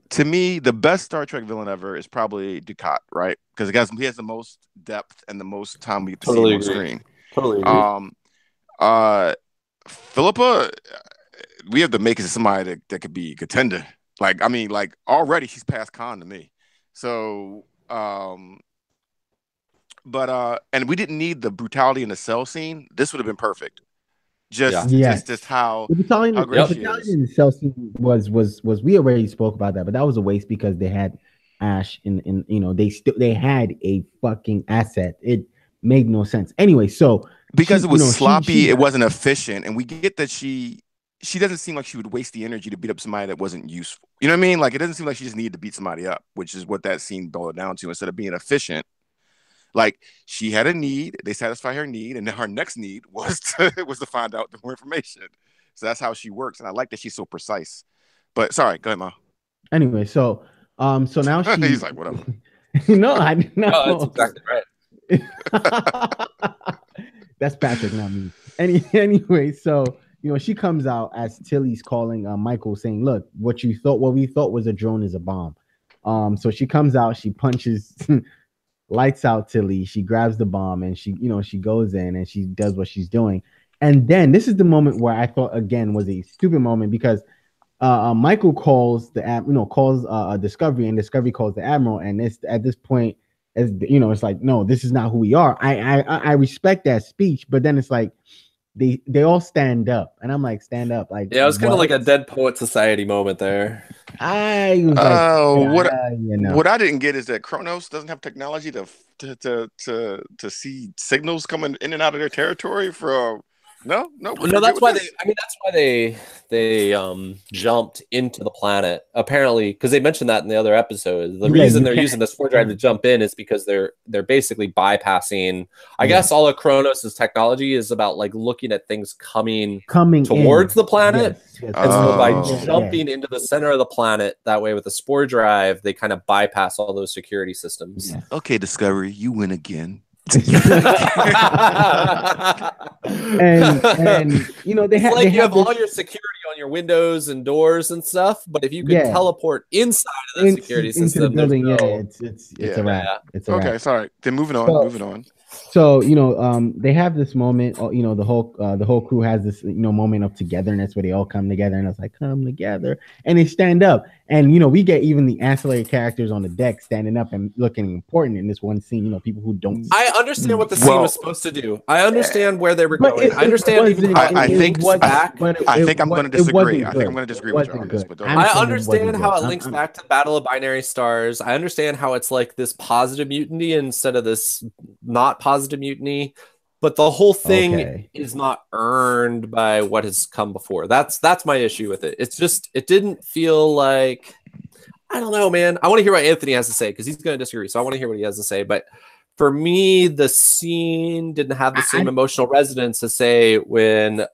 the best Star Trek villain ever is probably Dukat, right? Because he has the most depth and the most time we get to see him on screen. Totally agree. Philippa, we have to make it somebody that could be a contender. Like, I mean, like already she's past Khan to me. So, and we didn't need the brutality in the cell scene. This would have been perfect. Just how great she is. In the cell scene was we already spoke about that, but that was a waste because they had Ash in they had a fucking asset. It made no sense. Anyway, so because it was sloppy, it wasn't efficient, and we get that she doesn't seem like she would waste the energy to beat up somebody that wasn't useful. You know what I mean? Like, it doesn't seem like she just needed to beat somebody up, which is what that scene boiled down to. Instead of being efficient, like, she had a need, they satisfy her need, and then her next need was to find out more information. So that's how she works, and I like that she's so precise. But sorry, go ahead, Ma. Anyway, so now she he's like, whatever. No, I know. No, that's exactly right. That's Patrick, not me. Anyway, so she comes out as Tilly's calling Michael, saying, "Look, what we thought was a drone is a bomb." So she comes out, she punches, lights out Tilly, she grabs the bomb, and she goes in and she does what she's doing. And then this is the moment where I thought again was a stupid moment because Michael calls Discovery, and Discovery calls the Admiral, and it's at this point, as it's like, no, this is not who we are. I respect that speech, but then it's like they all stand up, and I'm like, stand up, like, yeah, it was kind of like a Dead Poet Society moment there. I was like, what I didn't get is that Kronos doesn't have technology to see signals coming in and out of their territory from. No. That's why they jumped into the planet, apparently, because they mentioned that in the other episode. The reason they're using the spore drive to jump in is because they're basically bypassing. I guess all of Kronos' technology is about like looking at things coming towards the planet. Yes. And so by jumping into the center of the planet that way with the spore drive, they kind of bypass all those security systems. Yes. Okay, Discovery, you win again. and they have all your security on your windows and doors and stuff, but if you can teleport inside of the security system, into the building, it's a wrap. It's a wrap. Sorry. Then moving on. So they have this moment. The whole crew has this moment of togetherness where they all come together, and it's like, come together, and they stand up, and we get even the ancillary characters on the deck standing up and looking important in this one scene. People who don't. I understand what the scene was supposed to do. I understand where they were going. I understand. I think I'm going to disagree. I think I'm going to disagree with you on this. But I understand how it links back to Battle of Binary Stars. I understand how it's like this positive mutiny instead of this not positive mutiny, but the whole thing is not earned by what has come before. That's my issue with it. It's just, it didn't feel like, I don't know, man. I want to hear what Anthony has to say because he's going to disagree. So I want to hear what he has to say. But for me, the scene didn't have the same emotional resonance to say when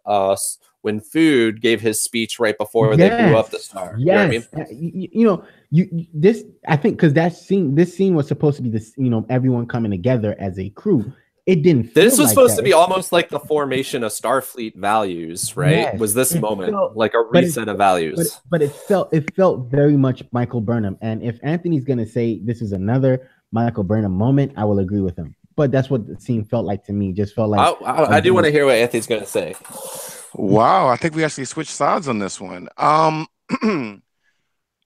Food gave his speech right before they blew up the star. Yes. You know what I mean? This, I think, because this scene was supposed to be this, everyone coming together as a crew. It didn't feel this was supposed to be almost like the formation of Starfleet values, right? Yes, was this moment like a reset of values? But it felt very much Michael Burnham. And if Anthony's gonna say this is another Michael Burnham moment, I will agree with him. But that's what the scene felt like to me. Just felt like I do want to hear what Anthony's gonna say. Wow, I think we actually switched sides on this one.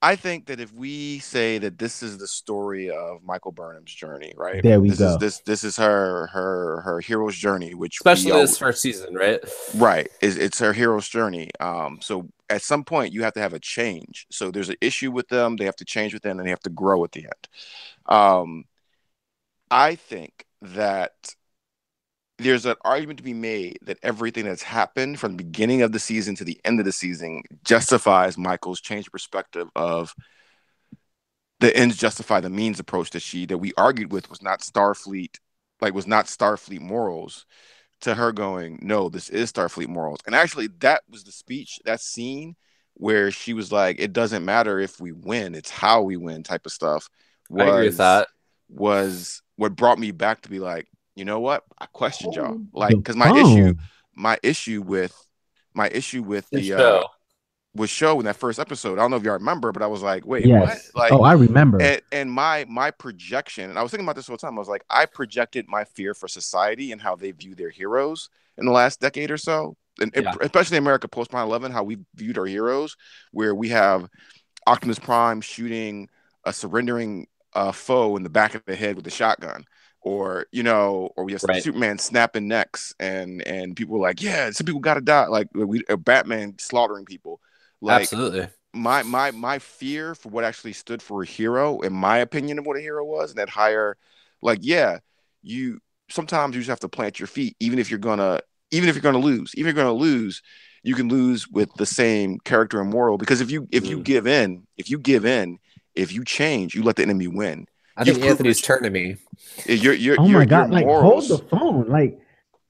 I think that if we say that this is the story of Michael Burnham's journey, right? There we go. This is her hero's journey, which especially this first season, right? Right. It's her hero's journey. So at some point you have to have a change. So there's an issue with them, they have to change with them, and they have to grow at the end. I think that there's an argument to be made that everything that's happened from the beginning of the season to the end of the season justifies Michael's change perspective of the ends justify the means approach that we argued with was not Starfleet morals, to her going, no, this is Starfleet morals. And actually that was the speech, that scene where she was like, it doesn't matter if we win, it's how we win type of stuff. I agree with that. Was what brought me back to be like, you know what? I questioned y'all, like, because my issue with the show. was shown in that first episode. I don't know if y'all remember, but I was like, wait, what? Yes. Like, I remember. And my projection, and I was thinking about this all the time. I was like, I projected my fear for society and how they view their heroes in the last decade or so, and especially in America post 9/11, how we viewed our heroes, where we have Optimus Prime shooting a surrendering foe in the back of the head with a shotgun, or we have Superman snapping necks, and people were like, yeah, some people got to die, like Batman slaughtering people. Like, absolutely. My fear for what actually stood for a hero, in my opinion of what a hero was, and that higher, like, yeah, you sometimes you just have to plant your feet, even if you're gonna lose. Even if you're gonna lose, you can lose with the same character and moral, because if you give in, if you change, you let the enemy win. I think Anthony's turn to me. You're oh my God! Like, morals. hold the phone. Like,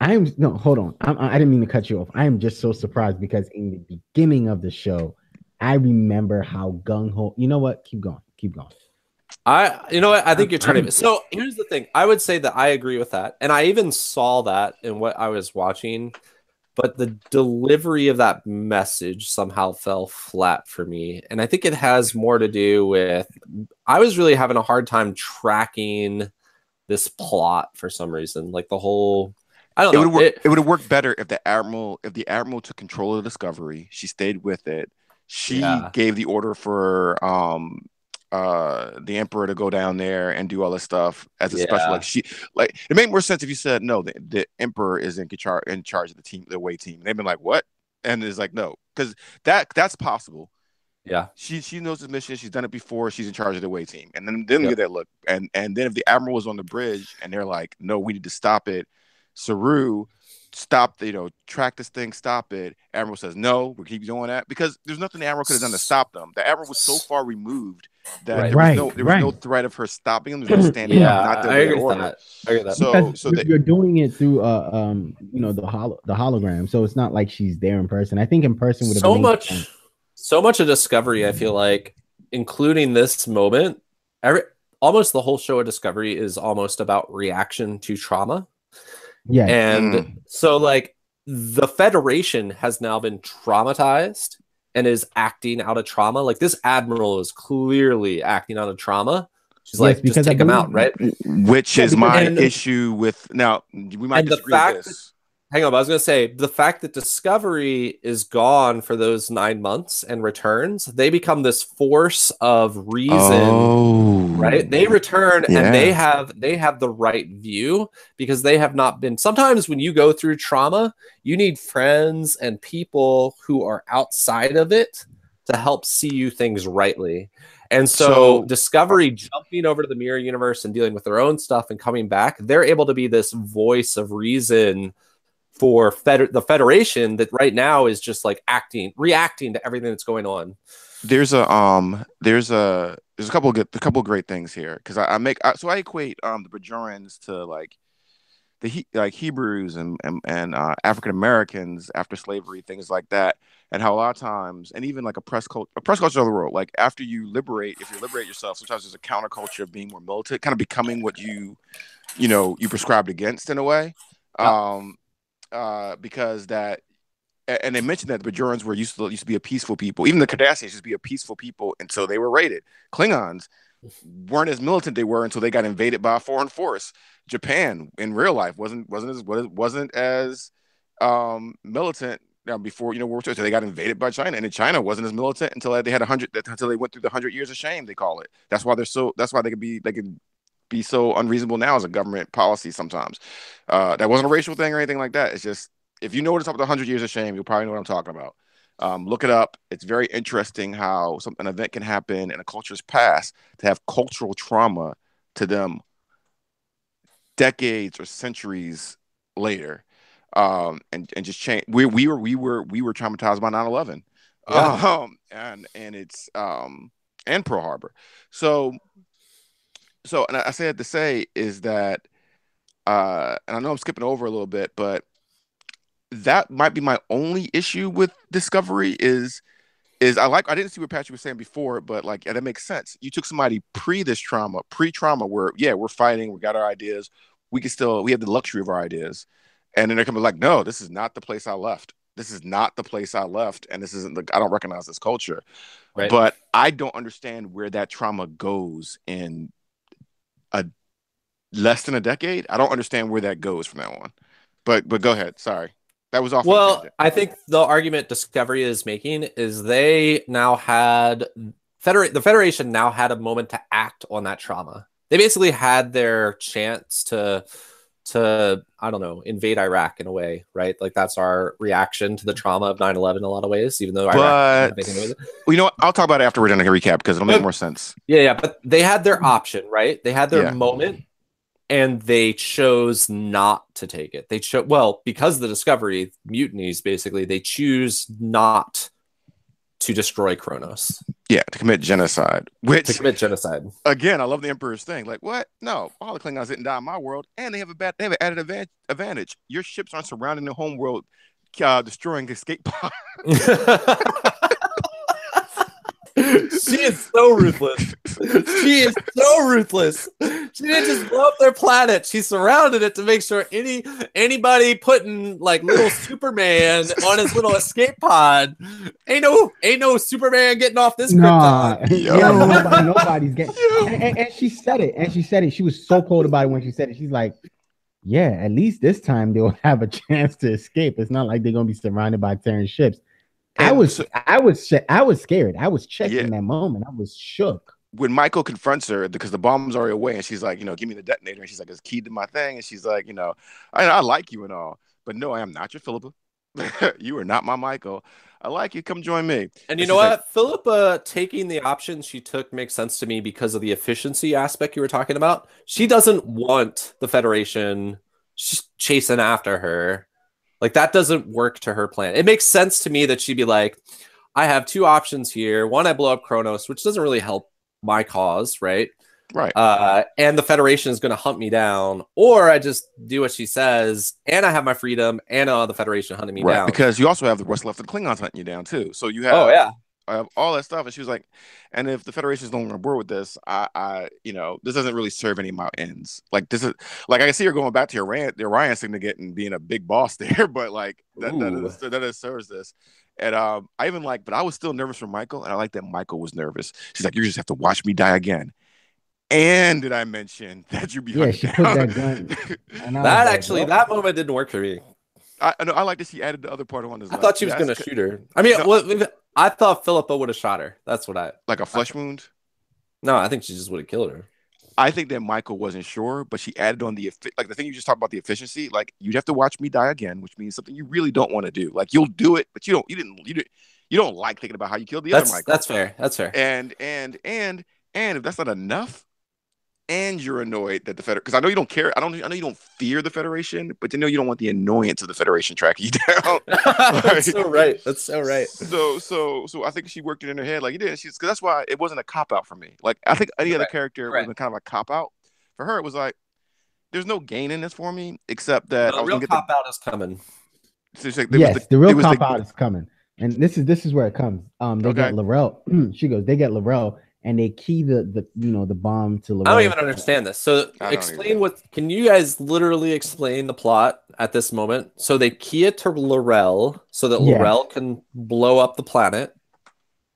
hold on. I didn't mean to cut you off. I am just so surprised because in the beginning of the show, I remember how gung ho. You know what? Keep going. You know what? I think you're turning. So here's the thing. I would say that I agree with that, and I even saw that in what I was watching. But the delivery of that message somehow fell flat for me, and I think it has more to do with I was really having a hard time tracking this plot for some reason. Like the whole, I don't know. It would have worked better if the admiral took control of the Discovery. She stayed with it. She gave the order for the Emperor to go down there and do all this stuff as a special. Like it made more sense if you said no, the Emperor is in charge of the team, the away team. And they've been like, what? And it's like, no, because that's possible. Yeah, she knows his mission. She's done it before. She's in charge of the away team, and then get that look. And then if the admiral was on the bridge and they're like, no, we need to stop it. Saru, stop, track this thing, stop it. Admiral says, no, we'll keep doing that, because there's nothing the admiral could have done to stop them. The admiral was so far removed that there was no threat of her stopping them. There's no standing up, not I agree with that. I agree with that. So you're doing it through the hologram, so it's not like she's there in person. I think in person would have so much of Discovery, I feel like, including this moment, almost the whole show of Discovery is almost about reaction to trauma. Yeah. And so, like, the Federation has now been traumatized and is acting out of trauma. Like, this admiral is clearly acting out of trauma. She's like, just take him out, right? Which is my issue with, now, we might disagree with this. Hang on, I was going to say, the fact that Discovery is gone for those 9 months and returns, they become this force of reason, right? They return and they have the right view, because they have not been. Sometimes when you go through trauma, you need friends and people who are outside of it to help see you things rightly. And so Discovery jumping over to the mirror universe and dealing with their own stuff and coming back, they're able to be this voice of reason for the Federation that right now is just like reacting to everything that's going on. There's a couple of great things here, because I equate the Bajorans to like the Hebrews and African Americans after slavery, things like that, and how a lot of times, and even like a press culture of the world, like after if you liberate yourself, sometimes there's a counterculture of being more militant, kind of becoming what you prescribed against in a way. Because that, and they mentioned that the Bajorans were used to be a peaceful people. Even the Cardassians used to be a peaceful people until they were raided. Klingons weren't as militant they were until they got invaded by a foreign force. Japan in real life wasn't as militant before World War II. So they got invaded by China, and then China wasn't as militant until they went through the 100 years of shame, they call it. That's why they can be so unreasonable now as a government policy sometimes. That wasn't a racial thing or anything like that. It's just, if you know what it's up with 100 years of shame, you'll probably know what I'm talking about. Look it up. It's very interesting how an event can happen in a culture's past to have cultural trauma to them decades or centuries later, and just change. We were traumatized by 9/11, and it's and Pearl Harbor. So, and I say that to say is that, and I know I'm skipping over a little bit, but that might be my only issue with Discovery is I didn't see what Patrick was saying before, but like, that makes sense. You took somebody pre-trauma, where we're fighting, we got our ideas, we have the luxury of our ideas, and then they're coming like, no, this is not the place I left. this is not the place I left, and this isn't I don't recognize this culture. Right. But I don't understand where that trauma goes in a less than a decade. I don't understand where that goes from that one. But go ahead. Sorry. That was off. Well, I think the argument Discovery is making is they now had the Federation now had a moment to act on that trauma. They basically had their chance to I don't know, invade Iraq in a way, right? Like that's our reaction to the trauma of 9/11 in a lot of ways, even though Iraq well, you know what? I'll talk about it after we're done a recap because it'll make more sense. Yeah, but they had their option, right? They had their moment, and they chose not to take it. They chose, well, because of the Discovery mutinies, basically, they choose not to destroy Kronos. Yeah, to commit genocide. Again, I love the Emperor's thing. Like, what? No, all the Klingons didn't die in my world, and they have an added advantage. Your ships aren't surrounding the home world, destroying escape pods. She is so ruthless. She is so ruthless. She didn't just blow up their planet. She surrounded it to make sure anybody putting like little Superman on his little escape pod. Ain't no Superman getting off this Krypton. Nobody's getting. And she said it. And she said it. She was so cold about it when she said it. She's like, yeah, at least this time they'll have a chance to escape. It's not like they're gonna be surrounded by Terran ships. I was scared. I was checking in that moment. I was shook. When Michael confronts her because the bomb's already away, and she's like, give me the detonator. And she's like, it's key to my thing. And she's like, I like you and all, but no, I am not your Philippa. You are not my Michael. I like you. Come join me. And you know what? Philippa taking the option she took makes sense to me because of the efficiency aspect you were talking about. She doesn't want the Federation chasing after her. Like, that doesn't work to her plan. It makes sense to me that she'd be like, I have two options here. One, I blow up Kronos, which doesn't really help my cause, right? Right. And the Federation is going to hunt me down. Or I just do what she says, and I have my freedom, and the Federation hunting me down. Because you also have what's left of the Klingons hunting you down, too. So you have... I have all that stuff, and she was like, and if the Federation is no longer on board with this, this doesn't really serve any of my ends. Like, this is like, I can see her going back to the Orion syndicate and being a big boss there, but like that serves this. And I even but I was still nervous for Michael, and I like that Michael was nervous. She's like, you just have to watch me die again. And did I mention that you'd be she put that gun. That moment didn't work for me. I like that she added the other part on as I thought she was going to shoot her. I mean, I thought Philippa would have shot her. That's what like a flesh wound? No, I think she just would have killed her. I think that Michael wasn't sure, but she added on the thing you just talked about, the efficiency. Like, you'd have to watch me die again, which means something you really don't want to do. Like, you'll do it, but you don't like thinking about how you killed the other Michael. That's fair. That's fair. And if that's not enough, and you're annoyed that the Federation, because I know you don't care. I know you don't fear the Federation, but you don't want the annoyance of the Federation tracking you down. That's so right. That's so right. So I think she worked it in her head like you did. Because that's why it wasn't a cop out for me. Like, I think any other character would have been kind of a cop out. For her, it was like, there's no gain in this for me except that the real cop out is coming. The real cop out is coming, and this is where it comes. They get Laurel. She goes. They get Laurel. And they key the bomb to Laurel. I don't even understand this. So can you guys literally explain the plot at this moment? So they key it to Laurel so that Laurel can blow up the planet.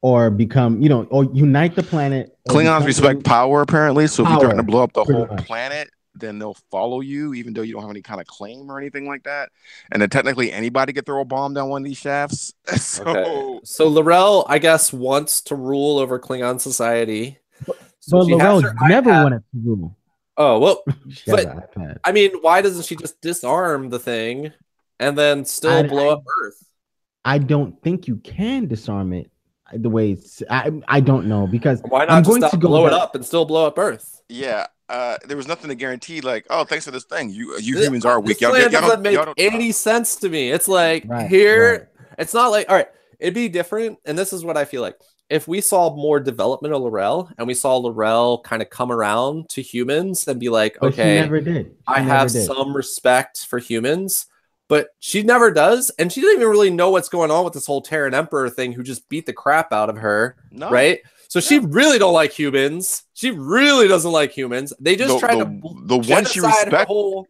Or become, or unite the planet. Klingons respect power, apparently. So if you're trying to blow up the whole planet, then they'll follow you, even though you don't have any kind of claim or anything like that. And then technically anybody could throw a bomb down one of these shafts. So Laurel, I guess, wants to rule over Klingon society. But Laurel never wanted to rule. Oh, well, but I mean, why doesn't she just disarm the thing and then still blow up Earth? I don't think you can disarm it the way it's, I don't know, because why not just blow it up and still blow up Earth? Yeah. There was nothing to guarantee, like, oh, thanks for this thing. You humans are weak. This plan doesn't make any sense to me. It's like it's not like, all right, it'd be different. And this is what I feel like. If we saw more development of Laurel and we saw Laurel kind of come around to humans and be like, okay, she never did. I have some respect for humans, but she never does. And she doesn't even really know what's going on with this whole Terran Emperor thing who just beat the crap out of her. No. Right. So she really don't like humans. She really doesn't like humans. They just tried to the one she respected. Whole...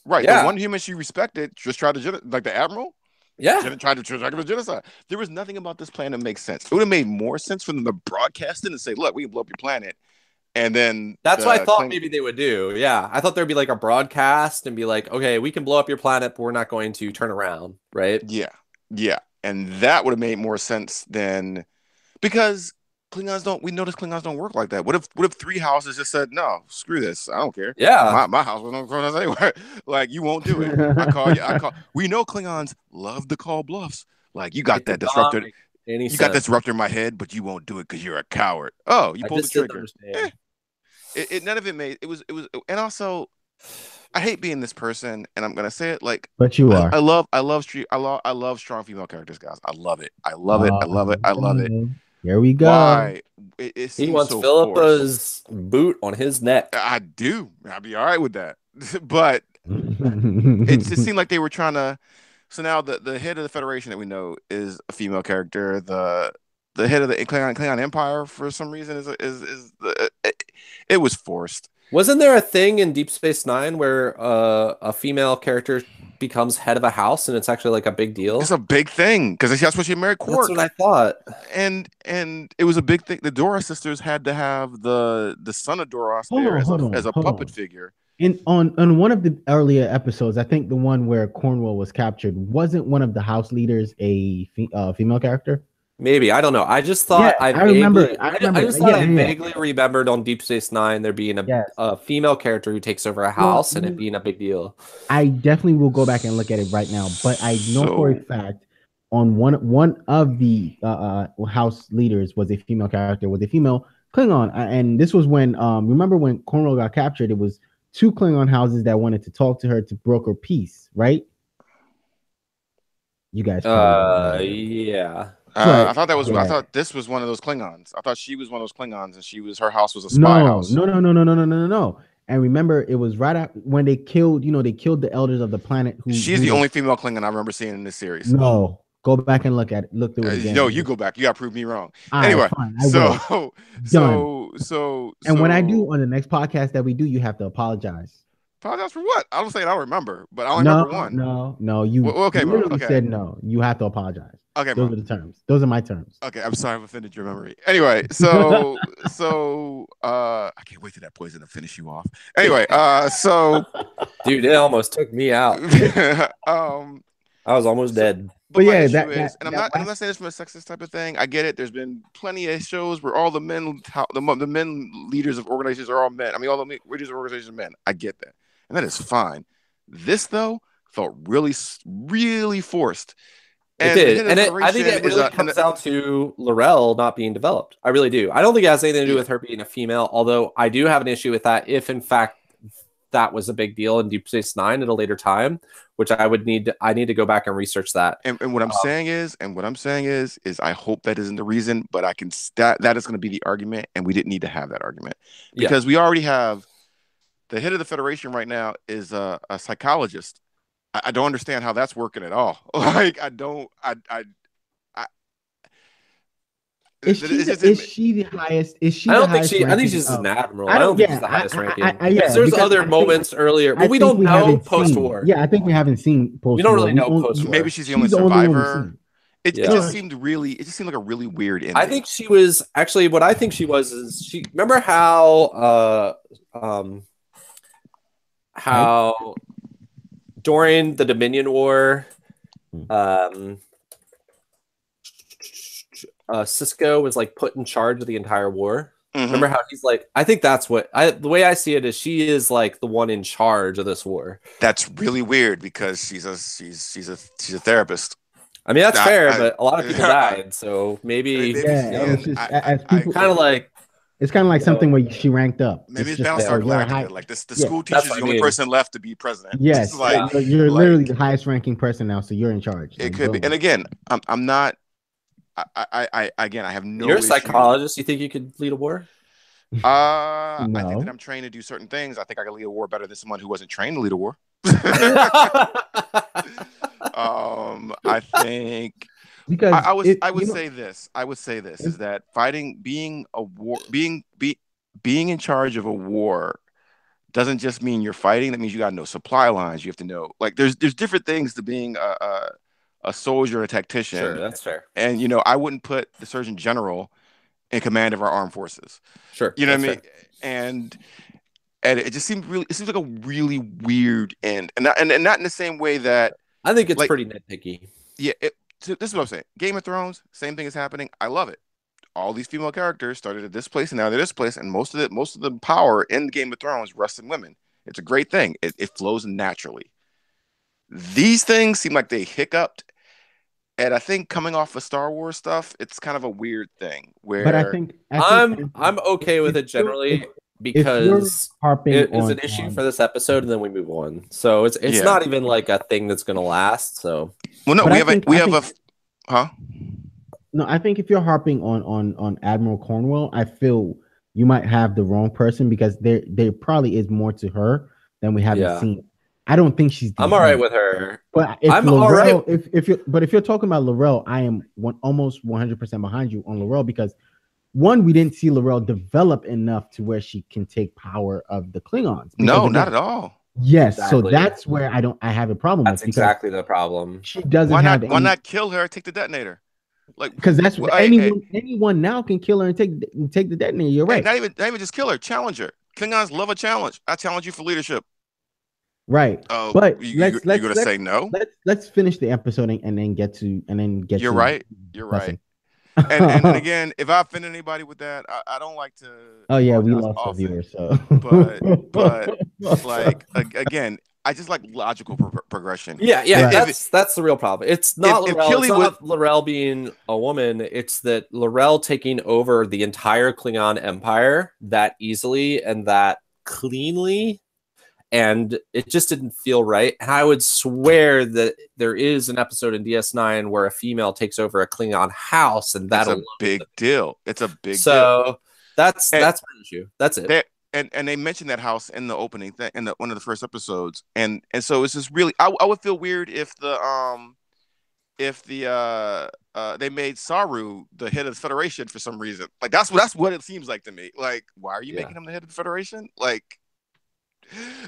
Right. Yeah. The one human she respected just tried to like the Admiral. Yeah. Tried to commit genocide. There was nothing about this plan that makes sense. It would have made more sense for them to broadcast it and say, look, we can blow up your planet. And then that's what I thought maybe they would do. Yeah. I thought there'd be like a broadcast and be like, okay, we can blow up your planet, but we're not going to turn around. Right. Yeah. Yeah. And that would have made more sense than, because we notice Klingons don't work like that. What if three houses just said, no, screw this. I don't care. Yeah. My house was no Klingons anywhere. Like, you won't do it. We know Klingons love to call bluffs. Like, you got that disruptor. You got this disruptor in my head, but you won't do it because you're a coward. Oh, you pulled the trigger. None of it made it was, and also, I hate being this person, and I'm gonna say it like, but you are. I love strong female characters, guys. I love it. I love it. Here we go. Why? He wants so Philippa's boot on his neck. I do. I'd be all right with that. But it seemed like they were trying to. So now the head of the Federation that we know is a female character. The head of the Klingon Empire, for some reason, it was forced. Wasn't there a thing in Deep Space Nine where a female character becomes head of a house and it's actually like a big deal? It's a big thing because that's what she married Quark. That's what I thought. And it was a big thing. The Dora sisters had to have the son of Doros there as a puppet figure. On one of the earlier episodes, I think the one where Cornwall was captured, wasn't one of the house leaders a female character? Maybe, I don't know. I just thought I vaguely remembered on Deep Space Nine there being a female character who takes over a house and it being a big deal. I definitely will go back and look at it right now, but I know for a fact on one of the house leaders was a female character, was a female Klingon, and this was when remember when Cornwall got captured, it was 2 Klingon houses that wanted to talk to her to broker peace, right? You guys yeah. I thought this was one of those Klingons. I thought she was one of those Klingons, and her house was a spy house. No. And remember, it was right after when they killed the elders of the planet. She's the only female Klingon I remember seeing in this series. No, go back and look at it. Look through it again. No, you go back. You got to prove me wrong. Anyway, so when I do on the next podcast that we do, you have to apologize. Apologize for what? I don't say I don't remember, but I only remember one. No. You literally said no. You have to apologize. Okay, those are the terms. Those are my terms. Okay, I'm sorry I've offended your memory. Anyway, so I can't wait till that poison to finish you off. Anyway, dude, it almost took me out. I was almost dead. But yeah, I'm not saying this from a sexist type of thing. I get it. There's been plenty of shows where all the men leaders of organizations are all men. I mean, all the leaders of organizations are men. I get that, and that is fine. This though felt really, really forced. And it did, and I think it really comes down to L'Rell not being developed. I really do. I don't think it has anything to do with her being a female, although I do have an issue with that if, in fact, that was a big deal in Deep Space Nine at a later time, which I need to go back and research that. And what I'm saying is, I hope that isn't the reason, but that is going to be the argument, and we didn't need to have that argument because we already have the head of the Federation right now is a psychologist. I don't understand how that's working at all. Like, I don't. Is she the highest? Is she? I think she's an admiral. I don't think she's the highest ranking. There's other moments earlier, but we don't know post-war. Yeah, I think we haven't seen post-war. We don't really know post-war. Maybe she's the only survivor. It just seemed like a really weird ending. I think she was actually. What I think she was is she. Remember how during the Dominion War, Cisco was like put in charge of the entire war. Mm-hmm. Remember how he's like, I think that's what the way I see it is she is like the one in charge of this war. That's really weird because she's a therapist. I mean, that's fair, but a lot of people died, so maybe kind of like. It's kind of like something where she ranked up. Maybe it's Battlestar Galactica. Like the school teacher's the only person lleft to be president. Yes, you're literally the highest ranking person now, so you're in charge. It could be. And again, I'm not. I have no. You're a psychologist. You think you could lead a war? No. I think that I'm trained to do certain things. I think I can lead a war better than someone who wasn't trained to lead a war. I think. Because I would say this is that being in charge of a war doesn't just mean you're fighting. That means you got to know supply lines. You have to know, like, there's different things to being a a soldier, a tactician. Sure, that's fair. And I wouldn't put the Surgeon General in command of our armed forces. Sure, you know what I mean? Fair. And it just seems like a really weird end, and not in the same way that I think it's pretty nitpicky. Yeah, this is what I'm saying. Game of Thrones, same thing is happening. I love it. All these female characters started at this place and now they're this place, and most of the power in Game of Thrones rests in women. It's a great thing. It flows naturally. These things seem like they hiccuped, and I think coming off of Star Wars stuff, it's kind of a weird thing. But I think I'm okay with it generally because it is an issue for this episode, and then we move on. So it's not even like a thing that's going to last. So no, No, I think if you're harping on Admiral Cornwell, I feel you might have the wrong person, because there probably is more to her than we haven't seen. I don't think she's. I'm all right with her, but I'm all right. If you're talking about Laurel, I am almost 100% behind you on Laurel, because one, we didn't see Laurel develop enough to where she can take power of the Klingons. No, not at all. Yes, exactly. So that's where I have a problem. That's exactly the problem. She doesn't. Why not kill her? Take the detonator. Because that's what anyone now can kill her and take the detonator. You're right. Not even just kill her. Challenge her. Klingons love a challenge. I challenge you for leadership. Right. But you're gonna say no. Let's finish the episode and then get to. You're right. You're right. And again, if I offend anybody with that, I don't like to. Oh yeah, we lost a viewer. So, but like again, I just like logical progression. Yeah. Right. That's the real problem. It's not Laurel being a woman. It's that Laurel taking over the entire Klingon Empire that easily and that cleanly. And it just didn't feel right. And I would swear that there is an episode in DS9 where a female takes over a Klingon house, and that's a big deal. It's a big deal. So that's my issue. That's it. And they mentioned that house in the opening thing in one of the first episodes. And so it's just really I would feel weird if they made Saru the head of the Federation for some reason. Like that's what it seems like to me. Like, why are you making him the head of the Federation? Like.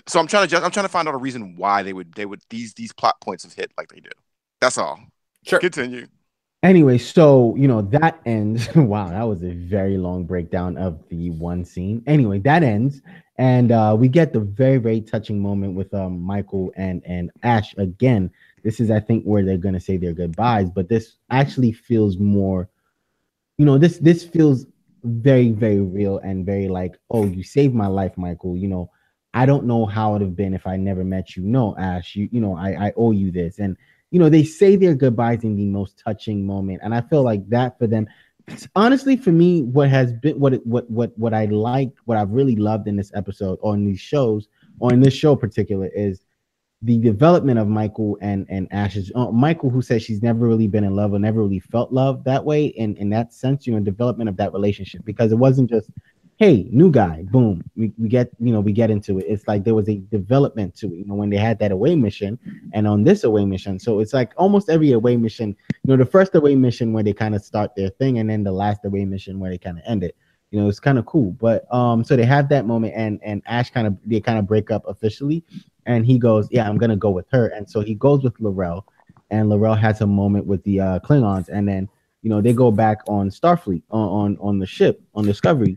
So I'm trying to find out a reason why they would these plot points have hit like they do. That's all. Sure. Continue. Anyway, so that ends. Wow, that was a very long breakdown of the one scene. Anyway, that ends, and we get the very, very touching moment with Michael and Ash again. This is, I think, where they're gonna say their goodbyes, but this actually feels more. This feels very, very real and very like, oh, you saved my life, Michael. I don't know how it would have been if I never met you. No, Ash, I owe you this. And, they say their goodbyes in the most touching moment. And I feel like that for them, honestly, for me, what has been, what I like, what I've really loved in this episode or in these shows, or in this show in particular, is the development of Michael and Ash's Michael, who says she's never really been in love or never really felt love that way. In that sense, development of that relationship, because it wasn't just, hey, new guy, boom, we get into it. It's like there was a development to it, when they had that away mission and on this away mission. So it's like almost every away mission, the first away mission where they kind of start their thing, and then the last away mission where they kind of end it. It's kind of cool. But so they have that moment, and Ash they kind of break up officially, and he goes, yeah, I'm gonna go with her. And so he goes with Laurel, and Laurel has a moment with the Klingons, and then they go back on Starfleet on the ship on Discovery.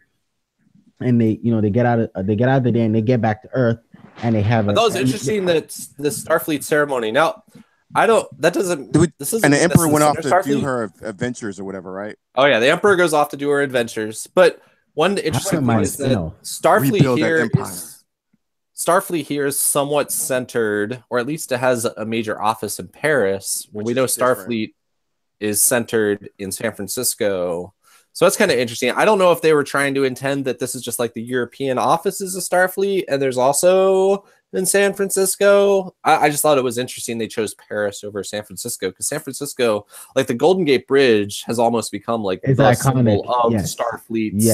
And they get out of there and they get back to Earth, and they have. That was interesting that the Starfleet ceremony. Now, this isn't. And the Emperor went off to do her adventures or whatever, right? Oh yeah, the Emperor goes off to do her adventures. But one interesting thing is that Starfleet here is somewhat centered, or at least it has a major office in Paris. When we know Starfleet is centered in San Francisco. So that's kind of interesting. I don't know if they were trying to intend that this is just like the European offices of Starfleet, and there's also in San Francisco. I just thought it was interesting they chose Paris over San Francisco, because San Francisco, like the Golden Gate Bridge, has almost become like the symbol of Starfleet's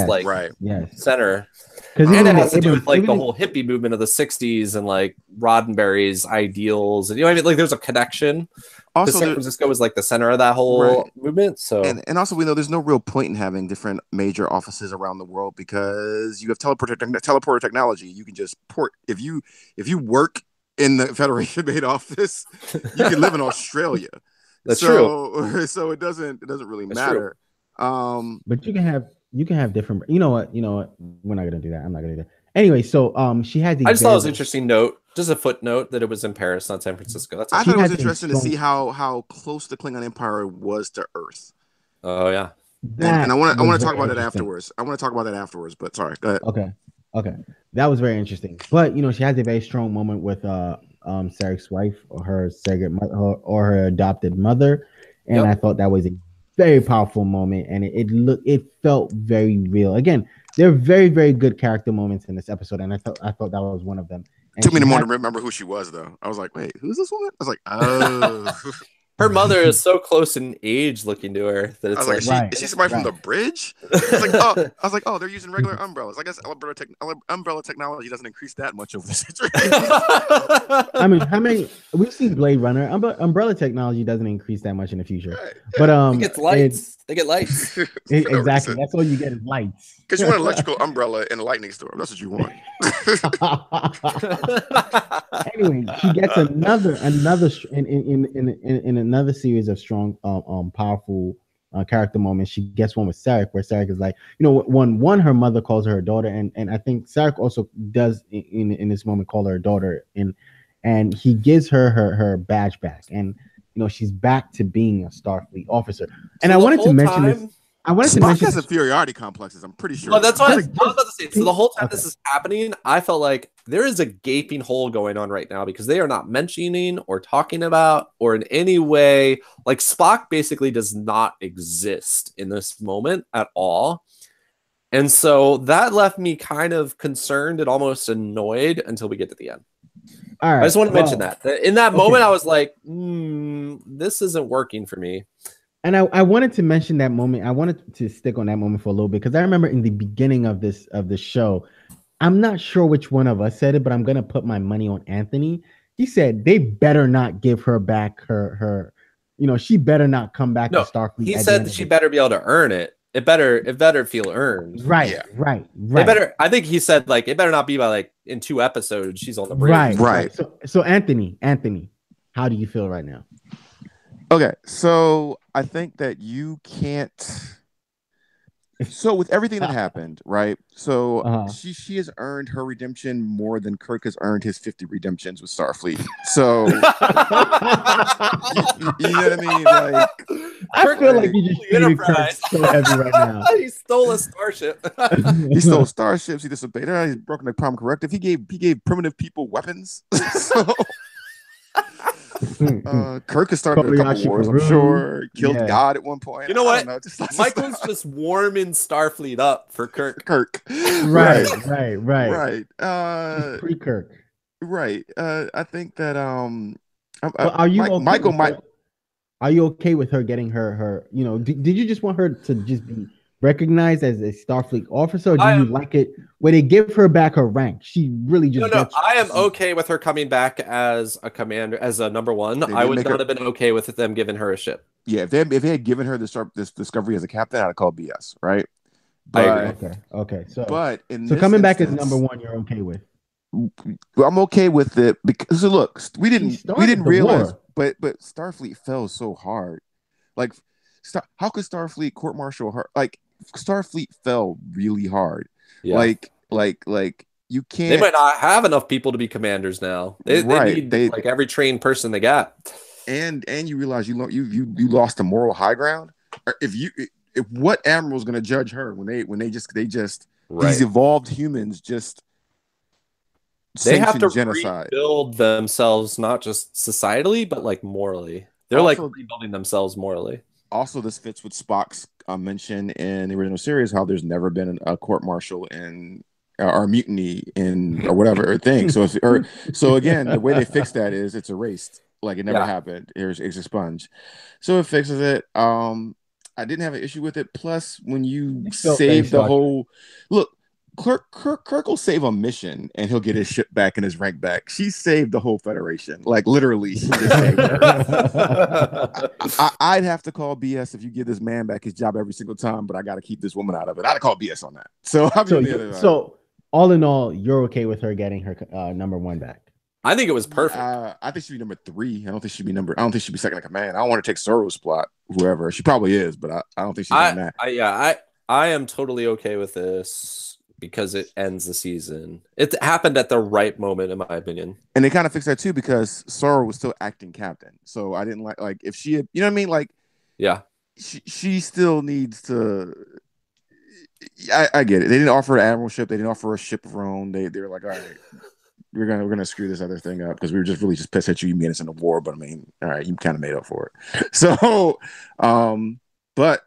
center. And it has to do with like the whole hippie movement of the 60s and like Roddenberry's ideals. And I mean, like there's a connection. Also, San Francisco was like the center of that whole movement. So, and also we know there's no real point in having different major offices around the world, because you have teleporter technology. You can just port if you work in the Federation made office, you can live in Australia. That's true. So it doesn't really matter. But you can have different. You know what? We're not gonna do that. I'm not gonna do that. Anyway, so she has. I just thought it was an interesting note, just a footnote that it was in Paris, not San Francisco. I thought it was interesting to see how close the Klingon Empire was to Earth. Oh yeah, and I want to talk about that afterwards. But sorry, go ahead. Okay, that was very interesting. But she has a very strong moment with Sarek's wife or her surrogate mother or her adopted mother, and I thought that was a very powerful moment, and it felt very real. Again, there are very, very good character moments in this episode, and I thought that was one of them. And took me a moment to remember who she was, though. I was like, "Wait, who's this woman?" I was like, "Oh." Her mother is so close in age looking to her that it's is she somebody from the bridge? I was like, oh, they're using regular umbrellas. I guess umbrella technology doesn't increase that much over the century. I mean, how many we've seen Blade Runner? Umbrella technology doesn't increase that much in the future. Right. But it gets lights. They get lights. Exactly. That's all you get is lights. Because you want an electrical umbrella in a lightning storm. That's what you want. Anyway, she gets another in another series of strong, powerful character moments. She gets one with Sarek, where Sarek is like, one her mother calls her daughter, and I think Sarek also does in this moment call her a daughter, and he gives her badge back, and she's back to being a Starfleet officer. And I wanted to mention this. Spock has inferiority complexes. I'm pretty sure. Well, that's what I was about to say. So the whole time this is happening, I felt like there is a gaping hole going on right now because they are not mentioning or talking about or in any way, like Spock basically does not exist in this moment at all. And so that left me kind of concerned and almost annoyed until we get to the end. All right, I just want to mention that. In that moment, I was like, this isn't working for me. And I wanted to mention that moment. I wanted to stick on that moment for a little bit because I remember in the beginning of the show, I'm not sure which one of us said it, but I'm gonna put my money on Anthony. He said they better not give her back her she better not come back to Starfleet. He said that she better be able to earn it. It better feel earned. Right. It better. I think he said like it better not be by like in 2 episodes she's on the bridge. Right. So Anthony, how do you feel right now? Okay, so I think that you can't. So with everything that happened, right? So she has earned her redemption more than Kirk has earned his 50 redemptions with Starfleet. So you know what I mean? Like I feel like you just treated Kirk so heavy right now. He stole a starship. He stole starships. He disobeyed her. He's broken the prime corrective. He gave primitive people weapons. So. Kirk has started a couple wars, I'm sure. Killed God at one point. You know what? Michael's just warming Starfleet up for Kirk. Right. Pre-Kirk. Right. I think that are you Are you okay with her getting her did you just want her to just be recognized as a Starfleet officer, or do you like it when they give her back her rank? She really just I am okay with her coming back as a commander, as a number one. I would not have been okay with them giving her a ship. Yeah, if they had given her this discovery as a captain, I'd have called BS, right? But okay. So coming back as number one, you're okay with? I'm okay with it because look, we didn't realize, but Starfleet fell so hard. Like, how could Starfleet court-martial her? Like, Starfleet fell really hard. Yeah. Like you can't. They might not have enough people to be commanders now. They need like every trained person they got. And you realize you lost the moral high ground. If what admiral is going to judge her when they just these evolved humans just they have to genocide. Rebuild themselves, not just societally but like morally. They're also, like rebuilding themselves morally. Also, this fits with Spock's mention in the original series how there's never been a court-martial in or mutiny in or whatever thing. So again, the way they fix that is it's erased, like it never happened. It's expunged. So it fixes it. I didn't have an issue with it. Plus, when you save the whole look. Kirk will save a mission and he'll get his ship back and his rank back. She saved the whole Federation. Like literally, she just saved her. I'd have to call BS if you give this man back his job every single time, but I got to keep this woman out of it. I'd call BS on that. So all in all, you're okay with her getting her number one back? I think it was perfect. I think she'd be number 3. I don't think she'd be second in command. I don't want to take Soru's plot, whoever. She probably is, but I don't think she's doing that. I am totally okay with this because it ends the season. It happened at the right moment, in my opinion. And they kind of fixed that too because Soru was still acting captain. So I didn't like if she had, you know what I mean? Like, yeah, she still needs to. I get it. They didn't offer an admiralship. They didn't offer a ship of her own. They were like, all right, we're gonna screw this other thing up because we were just really pissed at you. You made us in the war, but I mean, all right, you kind of made up for it. So, but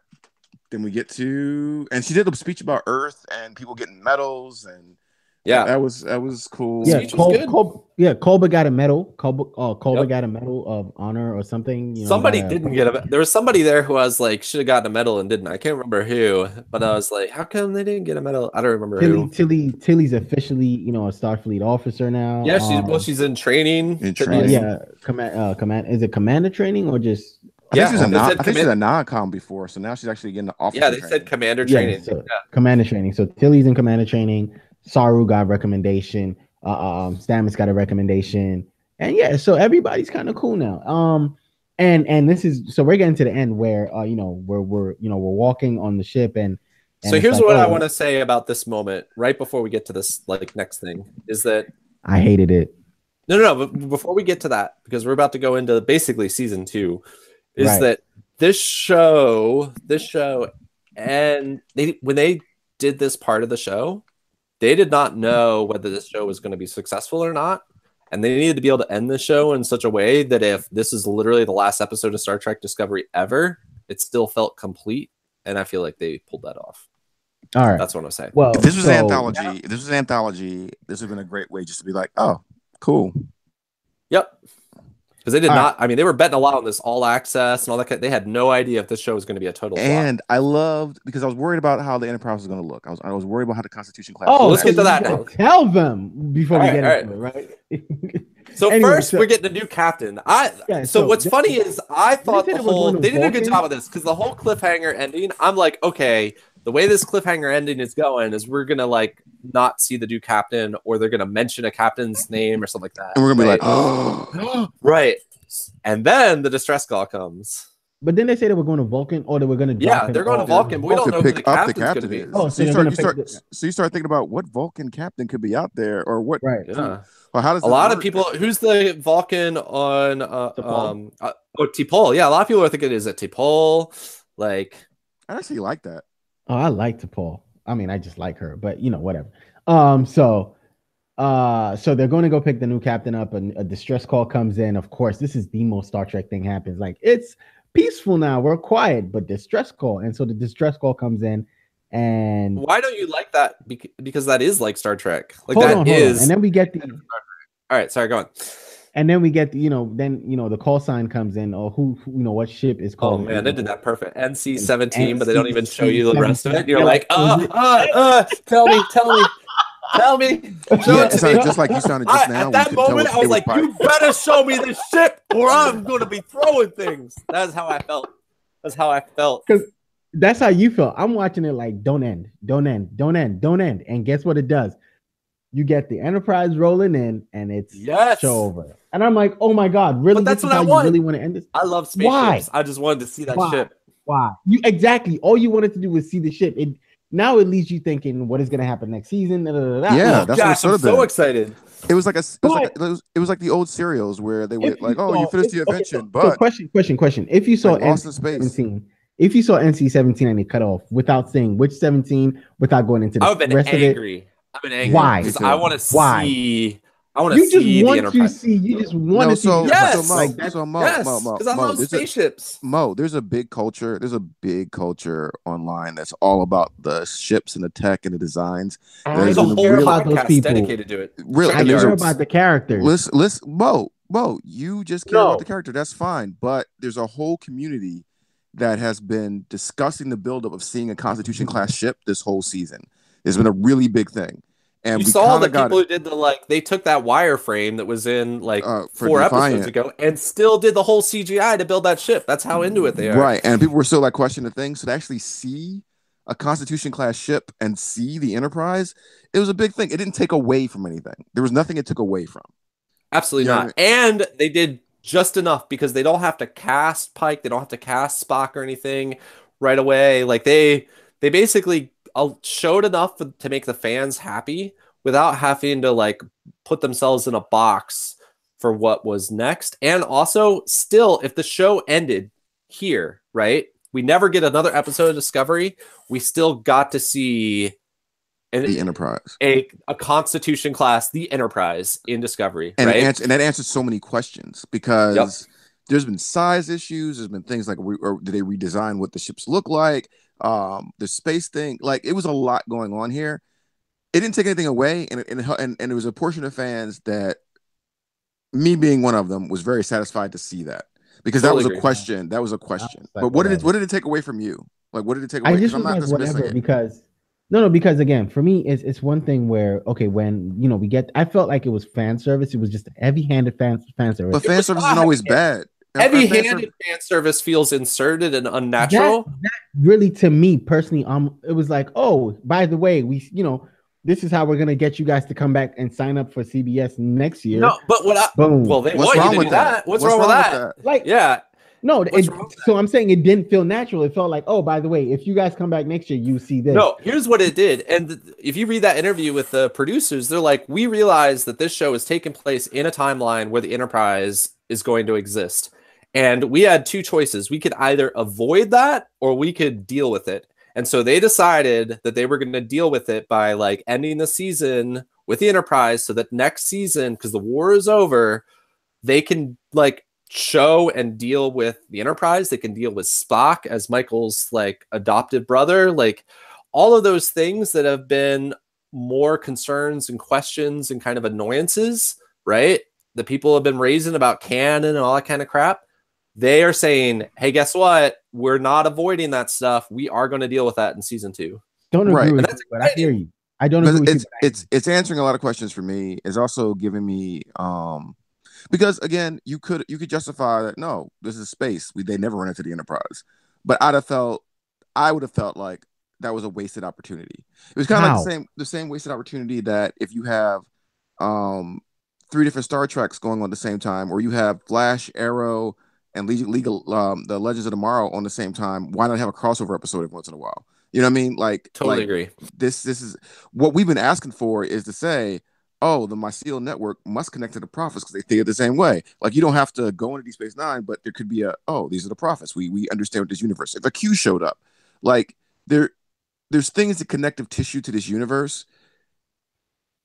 then we get to, and she did a speech about Earth and people getting medals, and that was cool. Yeah, Kolba got a medal. Kolba got a medal of honor or something. You know, somebody didn't get a. There was somebody there who I was like should have gotten a medal and didn't. I can't remember who, but I was like, how come they didn't get a medal? I don't remember who. Tilly's officially, you know, a Starfleet officer now. Yeah, she's in training. Command. Is it commander training or just? I think she's a non-com before, so now she's actually getting the officer. Yeah, they said commander training. Commander training. So Tilly's in commander training. Saru got a recommendation. Stamets got a recommendation, and so everybody's kind of cool now. And this is so we're getting to the end where we're walking on the ship and so here's what I want to say about this moment right before we get to this next thing is that I hated it. No, but before we get to that, because we're about to go into basically season 2, is that this show and when they did this part of the show, they did not know whether this show was going to be successful or not. And they needed to be able to end the show in such a way that if this is literally the last episode of Star Trek Discovery ever, it still felt complete. And I feel like they pulled that off. All right. That's what I'm saying. Well, if this was anthology, this would have been a great way just to be like, oh, cool. Yep. Because they did not. I mean, they were betting a lot on this all access and all that. They had no idea if this show was going to be a total flop. And I loved because I was worried about how the Enterprise was going to look. I was worried about how the Constitution class. Oh, let's get to that now. Tell them before we get into it, right? So anyway, first, we're getting a new captain. So what's funny is I thought they did a good job of this because the whole cliffhanger ending. I'm like, okay, the way this cliffhanger ending is going is we're gonna not see the new captain, or they're gonna mention a captain's name or something like that. And we're gonna be like, oh, right. And then the distress call comes. But then they say they were going to Vulcan, or they were going to they're going to Vulcan, but we don't know who the captain's going to be. Oh, so you start thinking about what Vulcan captain could be out there, or what? Right. Yeah. Well, how does a lot of people? Who's the Vulcan on? T'Pol. Yeah, a lot of people are thinking is it T'Pol? I actually like that. Oh, I like T'Pol. I mean, I just like her, but whatever. So they're going to go pick the new captain up, and a distress call comes in. Of course, this is the most Star Trek thing happens. It's peaceful now, we're quiet, but distress call. And so the distress call comes in, and why don't you like that? Because that is like Star Trek. Hold on. And then we get the. All right, sorry, go on. And then we get the call sign comes in, or who what ship is called. Oh man, they did that perfect. NC-17, but they don't even show you the rest of it. You're like, tell me. Show it to me. Just like you sounded just now. At that moment, I was like, you better show me this ship, or I'm going to be throwing things. That's how I felt. Because that's how you felt. I'm watching it like, don't end. And guess what it does? You get the Enterprise rolling in, and it's show over. And I'm like, oh my God, really? But that's what I want. You really want to end this? I love spaceships. Why? I just wanted to see that ship. Why? Exactly. All you wanted to do was see the ship. Now it leaves you thinking, what is going to happen next season? Yeah, that's what it sort of so excited. It was like it was like the old serials where they were like, "Oh, you finished your invention." But question: If you saw NC-17, and they cut off without saying which 17, without going into the rest of it, I've been angry. Why? Because I want to see. I want to see the Enterprise. You just want to see. Yes. Mo, because I love spaceships. There's a big culture. There's a big culture online that's all about the ships and the tech and the designs. There's a whole podcast dedicated to it. Really, I care about the characters. Listen, Mo, you just care about the character. That's fine, but there's a whole community that has been discussing the buildup of seeing a Constitution class ship this whole season. It's been a really big thing. And you saw the people who did they took that wireframe that was in 4 episodes ago and still did the whole CGI to build that ship. That's how into it they are. Right. And people were still questioning the thing. So to actually see a Constitution class ship and see the Enterprise, it was a big thing. It didn't take away from anything. There was nothing it took away from. Absolutely not. I mean? And they did just enough because they don't have to cast Pike, they don't have to cast Spock or anything right away. Like they basically showed enough to make the fans happy without having to like put themselves in a box for what was next. And also, still, if the show ended here, right? We never get another episode of Discovery. We still got to see the Enterprise, a Constitution class, the Enterprise in Discovery, and right? And that answers so many questions because there's been size issues. There's been things like, or did they redesign what the ships look like? The space thing, like it was a lot going on here. It didn't take anything away, and there was a portion of fans that, me being one of them, was very satisfied to see that because that was a question. That was a question. Like, but what did it take away from you? Like, what did it take away? I just was like, whatever, because because again, for me, it's one thing where, okay, when we get, I felt like it was fan service. It was just heavy-handed fan service. But fan service isn't always bad. Heavy-handed fan service feels inserted and unnatural. That really, to me personally, it was like, oh, by the way, we, this is how we're gonna get you guys to come back and sign up for CBS next year. No, but what's wrong with that? What's wrong with that? Like, yeah. No, so I'm saying it didn't feel natural. It felt like, oh, by the way, if you guys come back next year, you see this. No, here's what it did. And if you read that interview with the producers, they're like, we realize that this show is taking place in a timeline where the Enterprise is going to exist. And we had two choices. We could either avoid that or we could deal with it. And so they decided that they were going to deal with it by like ending the season with the Enterprise so that next season, because the war is over, they can like show and deal with the Enterprise. They can deal with Spock as Michael's like adopted brother, like all of those things that have been more concerns and questions and kind of annoyances, right? That people have been raising about canon and all that kind of crap. They are saying, hey, guess what? We're not avoiding that stuff. We are going to deal with that in season 2. Don't agree with you, but I hear you. I don't agree with you. It's answering a lot of questions for me. It's also giving me because again, you could justify that, no, this is space. They never run into the Enterprise. But I would have felt like that was a wasted opportunity. It was kind of like the same wasted opportunity that if you have 3 different Star Treks going on at the same time, or you have Flash, Arrow, and the Legends of Tomorrow on the same time, why not have a crossover episode every once in a while? You know what I mean? Like, totally agree. This is what we've been asking for, is to say, oh, the Mycelial network must connect to the Prophets because they think it the same way. Like, you don't have to go into Deep Space Nine, but there could be these are the Prophets. We understand this universe. If a Q showed up, like there's things that connective tissue to this universe.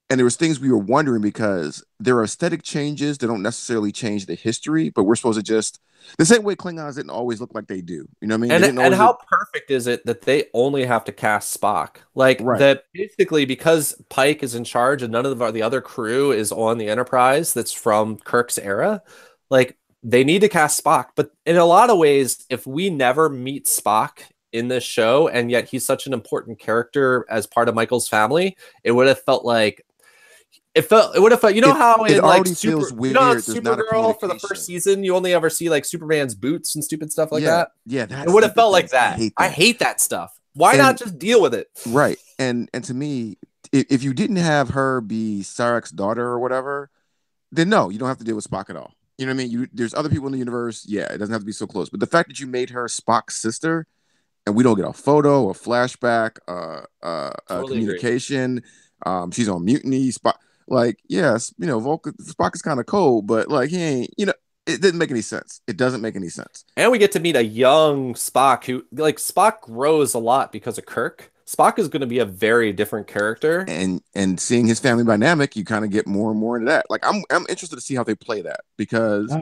And there was things we were wondering because there are aesthetic changes that don't necessarily change the history, but we're supposed to just the same way Klingons didn't always look like they do. You know what I mean? And how perfect is it that they only have to cast Spock? Like that basically because Pike is in charge and none of the other crew is on the Enterprise that's from Kirk's era, like they need to cast Spock. But in a lot of ways, if we never meet Spock in this show, and yet he's such an important character as part of Michael's family, it would have felt like it would have felt, how in like Supergirl for the first season, you only ever see like Superman's boots and stupid stuff like that. Yeah, it would have felt like that. I hate that stuff. Why not just deal with it? Right. And to me, if you didn't have her be Sarek's daughter or whatever, then no, you don't have to deal with Spock at all. You know what I mean? There's other people in the universe. Yeah, it doesn't have to be so close. But the fact that you made her Spock's sister, and we don't get a photo, a flashback, totally communication. She's on mutiny. Spock. Like, yes, Spock is kind of cold, but like he ain't, it didn't make any sense. It doesn't make any sense. And we get to meet a young Spock who, like, Spock grows a lot because of Kirk. Spock is going to be a very different character. And seeing his family dynamic, you kind of get more and more into that. Like, I'm interested to see how they play that because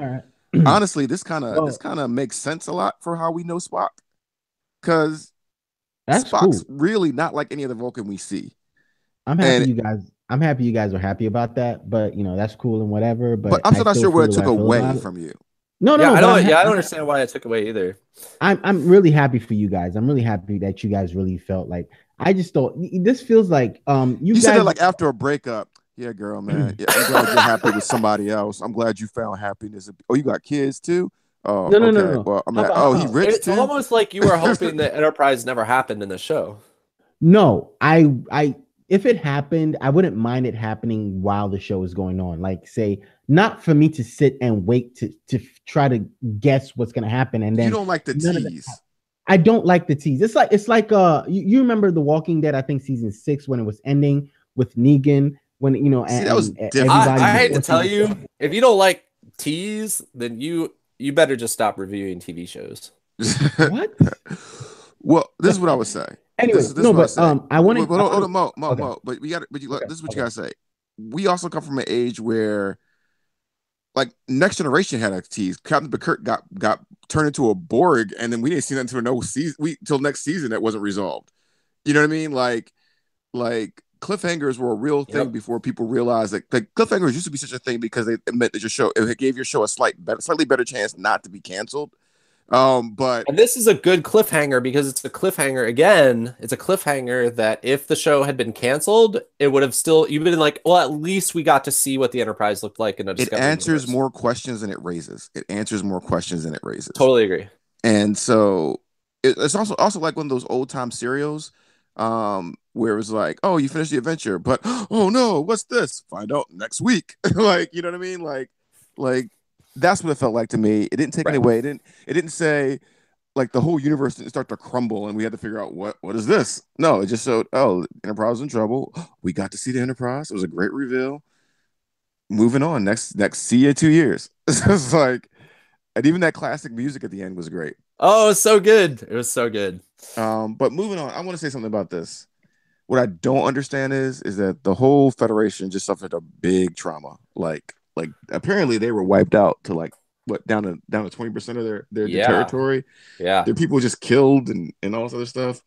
honestly, this kind of makes sense a lot for how we know Spock, because Spock's really not like any other Vulcan we see. I'm happy you guys are happy about that, but that's cool and whatever. But I'm still not sure what it took away from you. No, I don't understand why it took away either. I'm really happy for you guys. I'm really happy that you guys really felt like. I just thought this feels like you guys said it like after a breakup. Yeah, girl, man. Yeah, I'm glad you're happy with somebody else. I'm glad you found happiness. Oh, you got kids too? Oh, no. Well, I'm like, he rich it's too? Almost like you were hoping that Enterprise never happened in the show. No, if it happened, I wouldn't mind it happening while the show is going on. Like, say, not for me to sit and wait to try to guess what's gonna happen, and then you don't like the tease. I don't like the tease. It's like you remember The Walking Dead, I think season 6 when it was ending with Negan, when See, that was different. I hate to tell you, if you don't like tease, then you better just stop reviewing TV shows. What? Well, this is what I would say. Anyway, this I want to. Hold on, Mo. Okay. But this is what you gotta say. We also come from an age where, like, Next Generation had a tease. Captain Picard got turned into a Borg, and then we didn't see that until next season. That wasn't resolved. You know what I mean? Like cliffhangers were a real thing before people realized that cliffhangers used to be such a thing because it meant that it gave your show a slightly better chance not to be canceled. And this is a good cliffhanger because it's a cliffhanger again. It's a cliffhanger that if the show had been canceled, it would have still you've been like, well, at least we got to see what the Enterprise looked like in a Discovery It answers universe. more questions than it raises. Totally agree. And so it's also like one of those old time serials, where it was like, oh, you finished the adventure, but oh no, what's this? Find out next week. Like, you know what I mean? Like that's what it felt like to me. It didn't take any away. It didn't say like the whole universe didn't start to crumble and we had to figure out what is this. No, it just showed, oh, Enterprise was in trouble. We got to see the Enterprise. It was a great reveal. Moving on. Next, see you in 2 years. It's like, and even that classic music at the end was great. Oh, it was so good. It was so good. But moving on, I want to say something about this. What I don't understand is that the whole Federation just suffered a big trauma. Like apparently they were wiped out to like what down to 20% of their territory. Yeah, their people just killed and all this other stuff.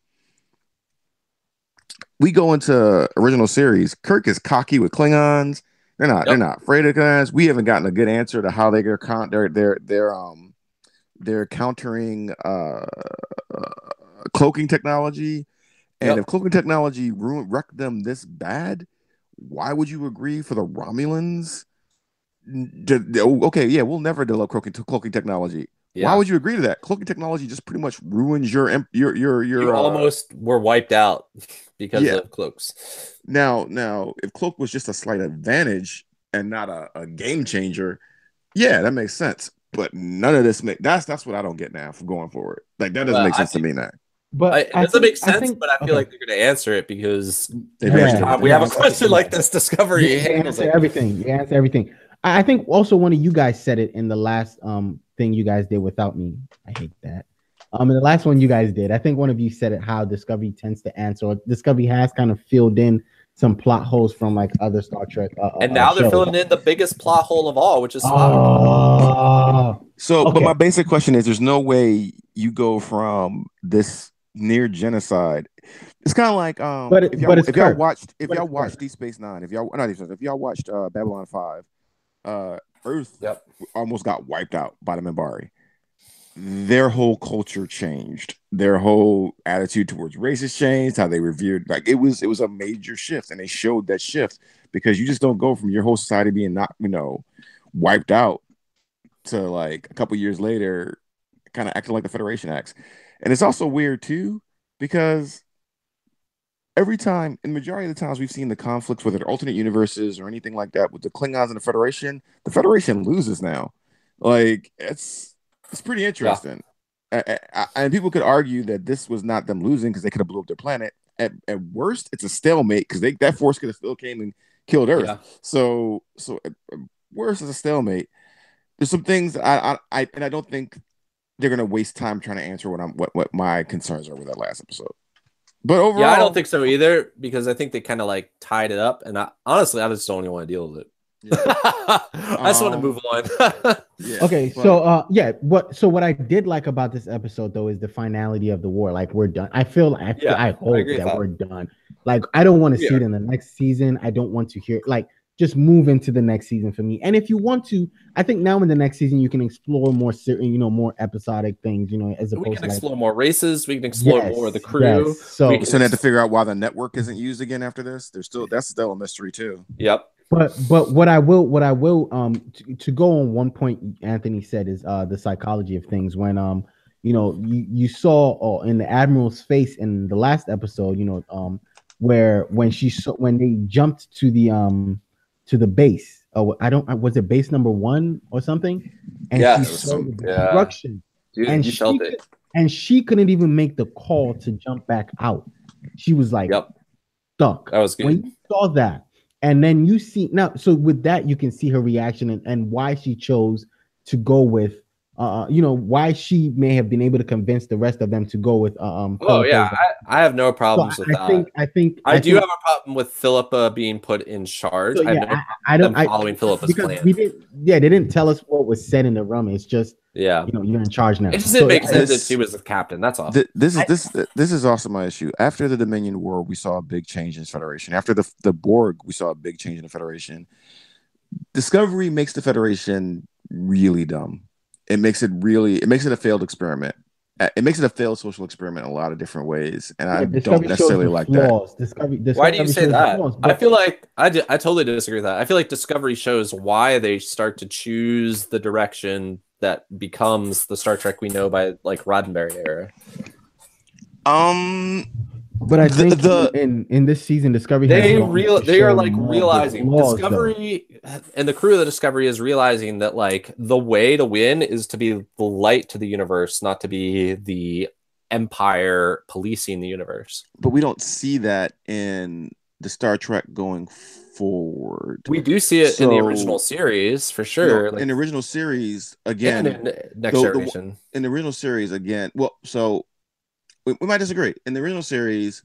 We go into original series. Kirk is cocky with Klingons. They're not afraid of Klingons. We haven't gotten a good answer to how they're countering cloaking technology. And if cloaking technology wrecked them this bad, why would you agree for the Romulans? We'll never develop cloaking technology. Yeah. Why would you agree to that? Cloaking technology just pretty much ruins your You almost were wiped out because of cloaks. Now, if cloak was just a slight advantage and not a game changer, yeah, that makes sense. But none of this that's what I don't get now from going forward. Like that doesn't make sense to me now. But it doesn't make sense, but I feel like they're going to answer it because we have a question like this. Discovery handles everything. You answer everything. I think also one of you guys said it in the last thing you guys did without me. I hate that. In the last one you guys did, I think one of you said it, how Discovery tends to answer. Or Discovery has kind of filled in some plot holes from like other Star Trek. And now they're filling in the biggest plot hole of all, which is Spock. But my basic question is: there's no way you go from this near genocide. It's kind of like if y'all watched Deep Space Nine, if y'all watched Babylon 5, Earth almost got wiped out by the Minbari. Their whole culture changed. Their whole attitude towards races changed. How they revered, like it was a major shift, and they showed that shift because you just don't go from your whole society being not wiped out to like a couple years later, kind of acting like the Federation acts. And it's also weird too because every time, in the majority of the times we've seen the conflicts, whether they're alternate universes or anything like that, with the Klingons and the Federation loses now. Like it's pretty interesting. And people could argue that this was not them losing because they could have blew up their planet. At worst, it's a stalemate because that force could have still came and killed Earth. Yeah. So at worst, it's a stalemate. There's some things I don't think they're gonna waste time trying to answer what my concerns are with that last episode. But overall, I don't think so either because I think they kind of like tied it up, and honestly, I just don't even want to deal with it. Yeah. I just want to move on. Okay, but... so what I did like about this episode though is the finality of the war. Like we're done. I hope that we're done. Like I don't want to see it in the next season. I don't want to hear just move into the next season for me. And if you want to, I think now in the next season you can explore more more episodic things, as opposed we can explore more races, we can explore more of the crew. Yes. So we have to figure out why the network isn't used again after this. That's still a mystery too. Yep. But what I will to go on one point Anthony said is the psychology of things when you saw in the Admiral's face in the last episode, where when they jumped to the base. Oh, was it base number 1 or something? And she saw the destruction. Dude, and you felt it. And she couldn't even make the call to jump back out. She was like stuck. That was good. When you saw that, and then you see now, so with that, you can see her reaction and why she chose to go with why she may have been able to convince the rest of them to go with I have no problems with that. I do have a problem with Philippa being put in charge. So, I don't following Philippa's plan. They didn't tell us what was said in the room. It's just you're in charge now. It just didn't make sense that she was the captain. That's all. This is also my issue. After the Dominion War, we saw a big change in the Federation. After the Borg, we saw a big change in the Federation. Discovery makes the Federation really dumb. It makes it a failed experiment. It makes it a failed social experiment in a lot of different ways, and I don't necessarily like that. Discovery why do you say that? I feel like I totally disagree with that. I feel like Discovery shows why they start to choose the direction that becomes the Star Trek we know by like Roddenberry era. But I think in this season, Discovery they are like realizing Discovery and the crew of the Discovery is realizing that like the way to win is to be the light to the universe, not to be the Empire policing the universe. But we don't see that in the Star Trek going forward. We do see it in the original series for sure. In the original series, again, in Next Generation. In the original series, again, we might disagree. In the original series,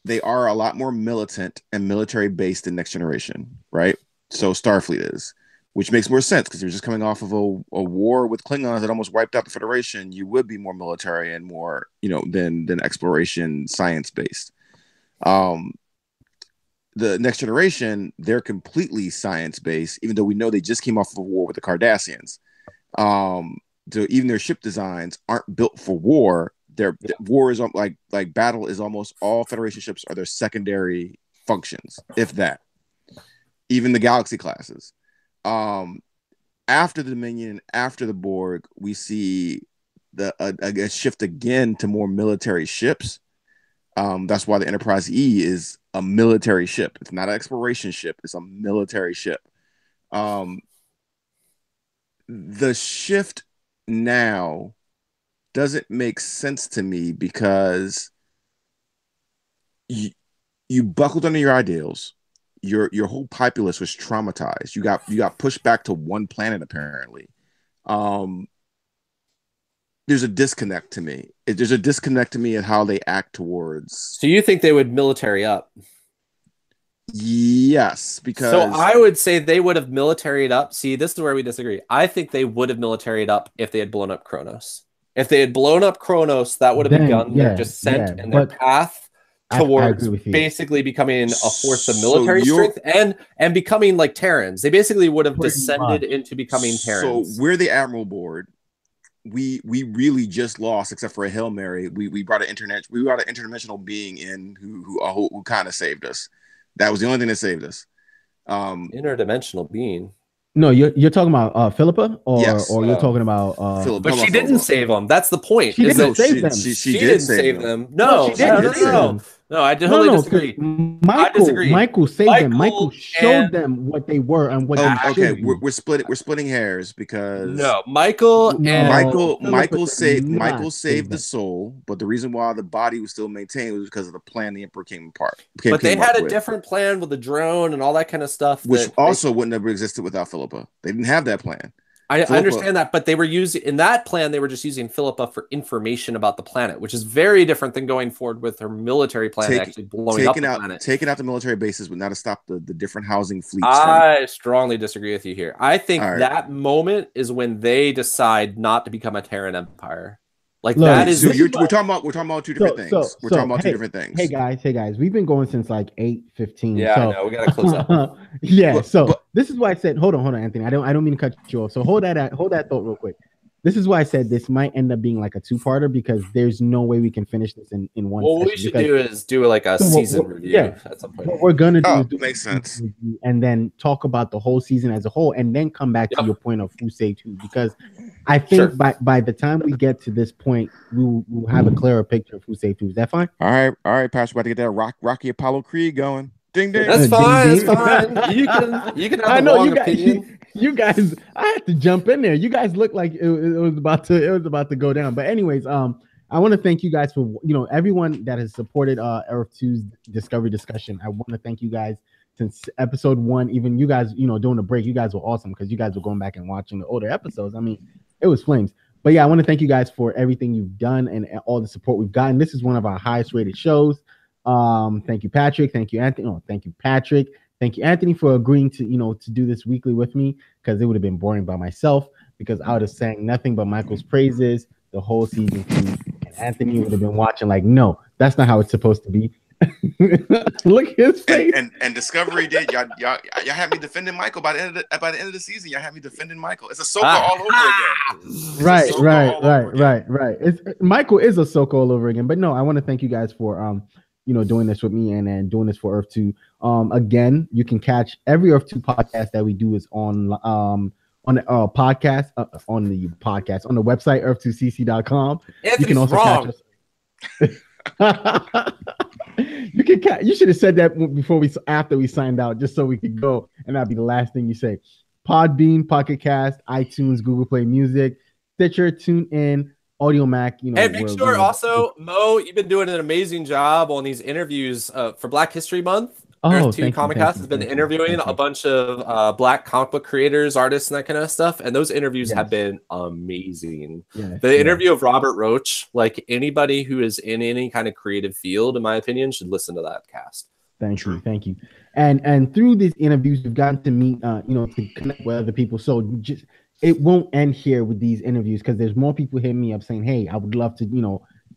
they are a lot more militant and military based in Next Generation, right? So Starfleet is, which makes more sense because you're just coming off of a war with Klingons that almost wiped out the Federation. You would be more military and more, than exploration science based. The Next Generation, they're completely science based, even though we know they just came off of a war with the Cardassians. So even their ship designs aren't built for war. Their war is like battle is almost all Federation ships are their secondary functions, if that. Even the Galaxy classes. After the Dominion, after the Borg, we see a shift again to more military ships. That's why the Enterprise E is a military ship. It's not an exploration ship. It's a military ship. The shift now doesn't make sense to me because you buckled under your ideals. Your whole populace was traumatized. You got pushed back to one planet apparently. There's a disconnect to me. There's a disconnect to me at how they act towards. So you think they would military up? Yes, because so I would say they would have militaried up. See, this is where we disagree. I think they would have militaried up if they had blown up Kronos. If they had blown up Kronos, that would have begun their descent and their path towards basically becoming a force of military strength and becoming like Terrans. They basically would have descended into becoming Terrans. So we're the Admiral Board. We really just lost, except for a Hail Mary. We brought an interdimensional being in who kind of saved us. That was the only thing that saved us. Interdimensional being. No, you're talking about Philippa, or you're talking about Philippa. But she didn't save them. That's the point. She didn't save them. She didn't save them. No, I totally disagree. I disagree. Michael saved them. Michael showed them what they were and what. We're splitting hairs because Michael saved the soul, but the reason why the body was still maintained was because of the plan the Emperor came apart. But they had a different plan with the drone and all that kind of stuff, which also wouldn't have existed without Philippa. They didn't have that plan. I understand that, but they were using in that plan. They were just using Philippa for information about the planet, which is very different than going forward with her military plan actually blowing up the planet. Taking out the military bases would not have stopped the different housing fleets. I strongly disagree with you here. I think that moment is when they decide not to become a Terran empire. Like that is. So we're talking about two different things. We're talking about two different things. Hey guys, we've been going since like 8:15. Yeah, I know. We gotta close up. Yeah. But this is why I said, hold on, Anthony. I don't mean to cut you off. So hold that thought real quick. this is why I said this might end up being like a two-parter because there's no way we can finish this in one session. What we should do is do like a season review at some point. What we're gonna do is do makes sense, and then talk about the whole season as a whole, and then come back to your point of who saved who. Because I think by the time we get to this point, we'll have a clearer picture of who saved who. Is that fine? All right, Pastor. About to get that Rocky Apollo Creed going. Ding ding. That's fine. Ding, ding. That's fine. You can have a long opinion. You guys, I had to jump in there. You guys look like it was about to go down. But anyways, I want to thank you guys for everyone that has supported Earth 2's Discovery discussion. I want to thank you guys since episode 1. Even you guys, during the break, you guys were awesome because you guys were going back and watching the older episodes. I mean, it was flames. But yeah, I want to thank you guys for everything you've done and all the support we've gotten. This is one of our highest rated shows. Thank you, Patrick. Thank you, Anthony. Oh, thank you, Patrick. Thank you, Anthony, for agreeing to to do this weekly with me because it would have been boring by myself because I would have sang nothing but Michael's praises the whole season 2. And Anthony would have been watching like, no, that's not how it's supposed to be. Look at his face. And Discovery did y'all had me defending Michael by the end of the season. Y'all had me defending Michael. It's Ahsoka all over again. Right. Michael is Ahsoka all over again. But no, I want to thank you guys for doing this with me and doing this for Earth 2. Again, you can catch every Earth 2 podcast that we do is on the podcast on the website earth2cc.com. You can also catch us. You should have said that after we signed out, just so we could go, and that'd be the last thing you say. Podbean, Pocket Cast, iTunes, Google Play Music, Stitcher, TuneIn, Audio Mac. And make sure also, Mo, you've been doing an amazing job on these interviews for Black History Month. Earth 2 Comic Cast has been interviewing a bunch of Black comic book creators, artists, and that kind of stuff. And those interviews have been amazing. The interview of Robert Roach, like anybody who is in any kind of creative field, in my opinion, should listen to that cast. Thank you. And through these interviews, we've gotten to meet, to connect with other people. So it won't end here with these interviews because there's more people hitting me up saying, "Hey, I would love to,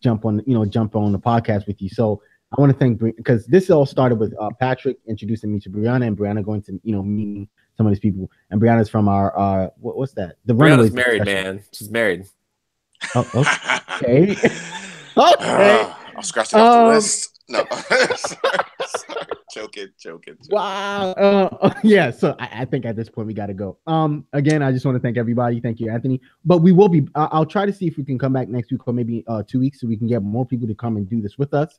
jump on the podcast with you." So I want to thank because this all started with Patrick introducing me to Brianna and Brianna going to meeting some of these people. And Brianna's from our what's that? The Brianna's married, man. She's married. Oh, okay. Okay. I'll scratch it off the list. No. Sorry. Joking. Wow. Yeah. So I think at this point we got to go. Again, I just want to thank everybody. Thank you, Anthony. But we will be. I'll try to see if we can come back next week or maybe 2 weeks so we can get more people to come and do this with us.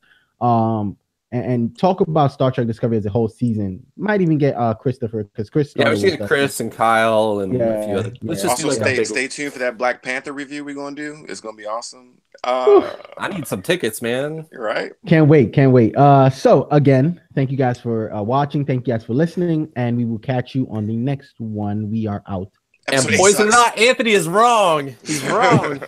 And talk about Star Trek Discovery as a whole season. Might even get Christopher because Chris. Yeah, we should get Chris and Kyle and a few other. Let's just also stay tuned for that Black Panther review we're gonna do. It's gonna be awesome. I need some tickets, man. You're right. Can't wait. So again, thank you guys for watching. Thank you guys for listening, and we will catch you on the next one. We are out. And poison not. Anthony is wrong. He's wrong.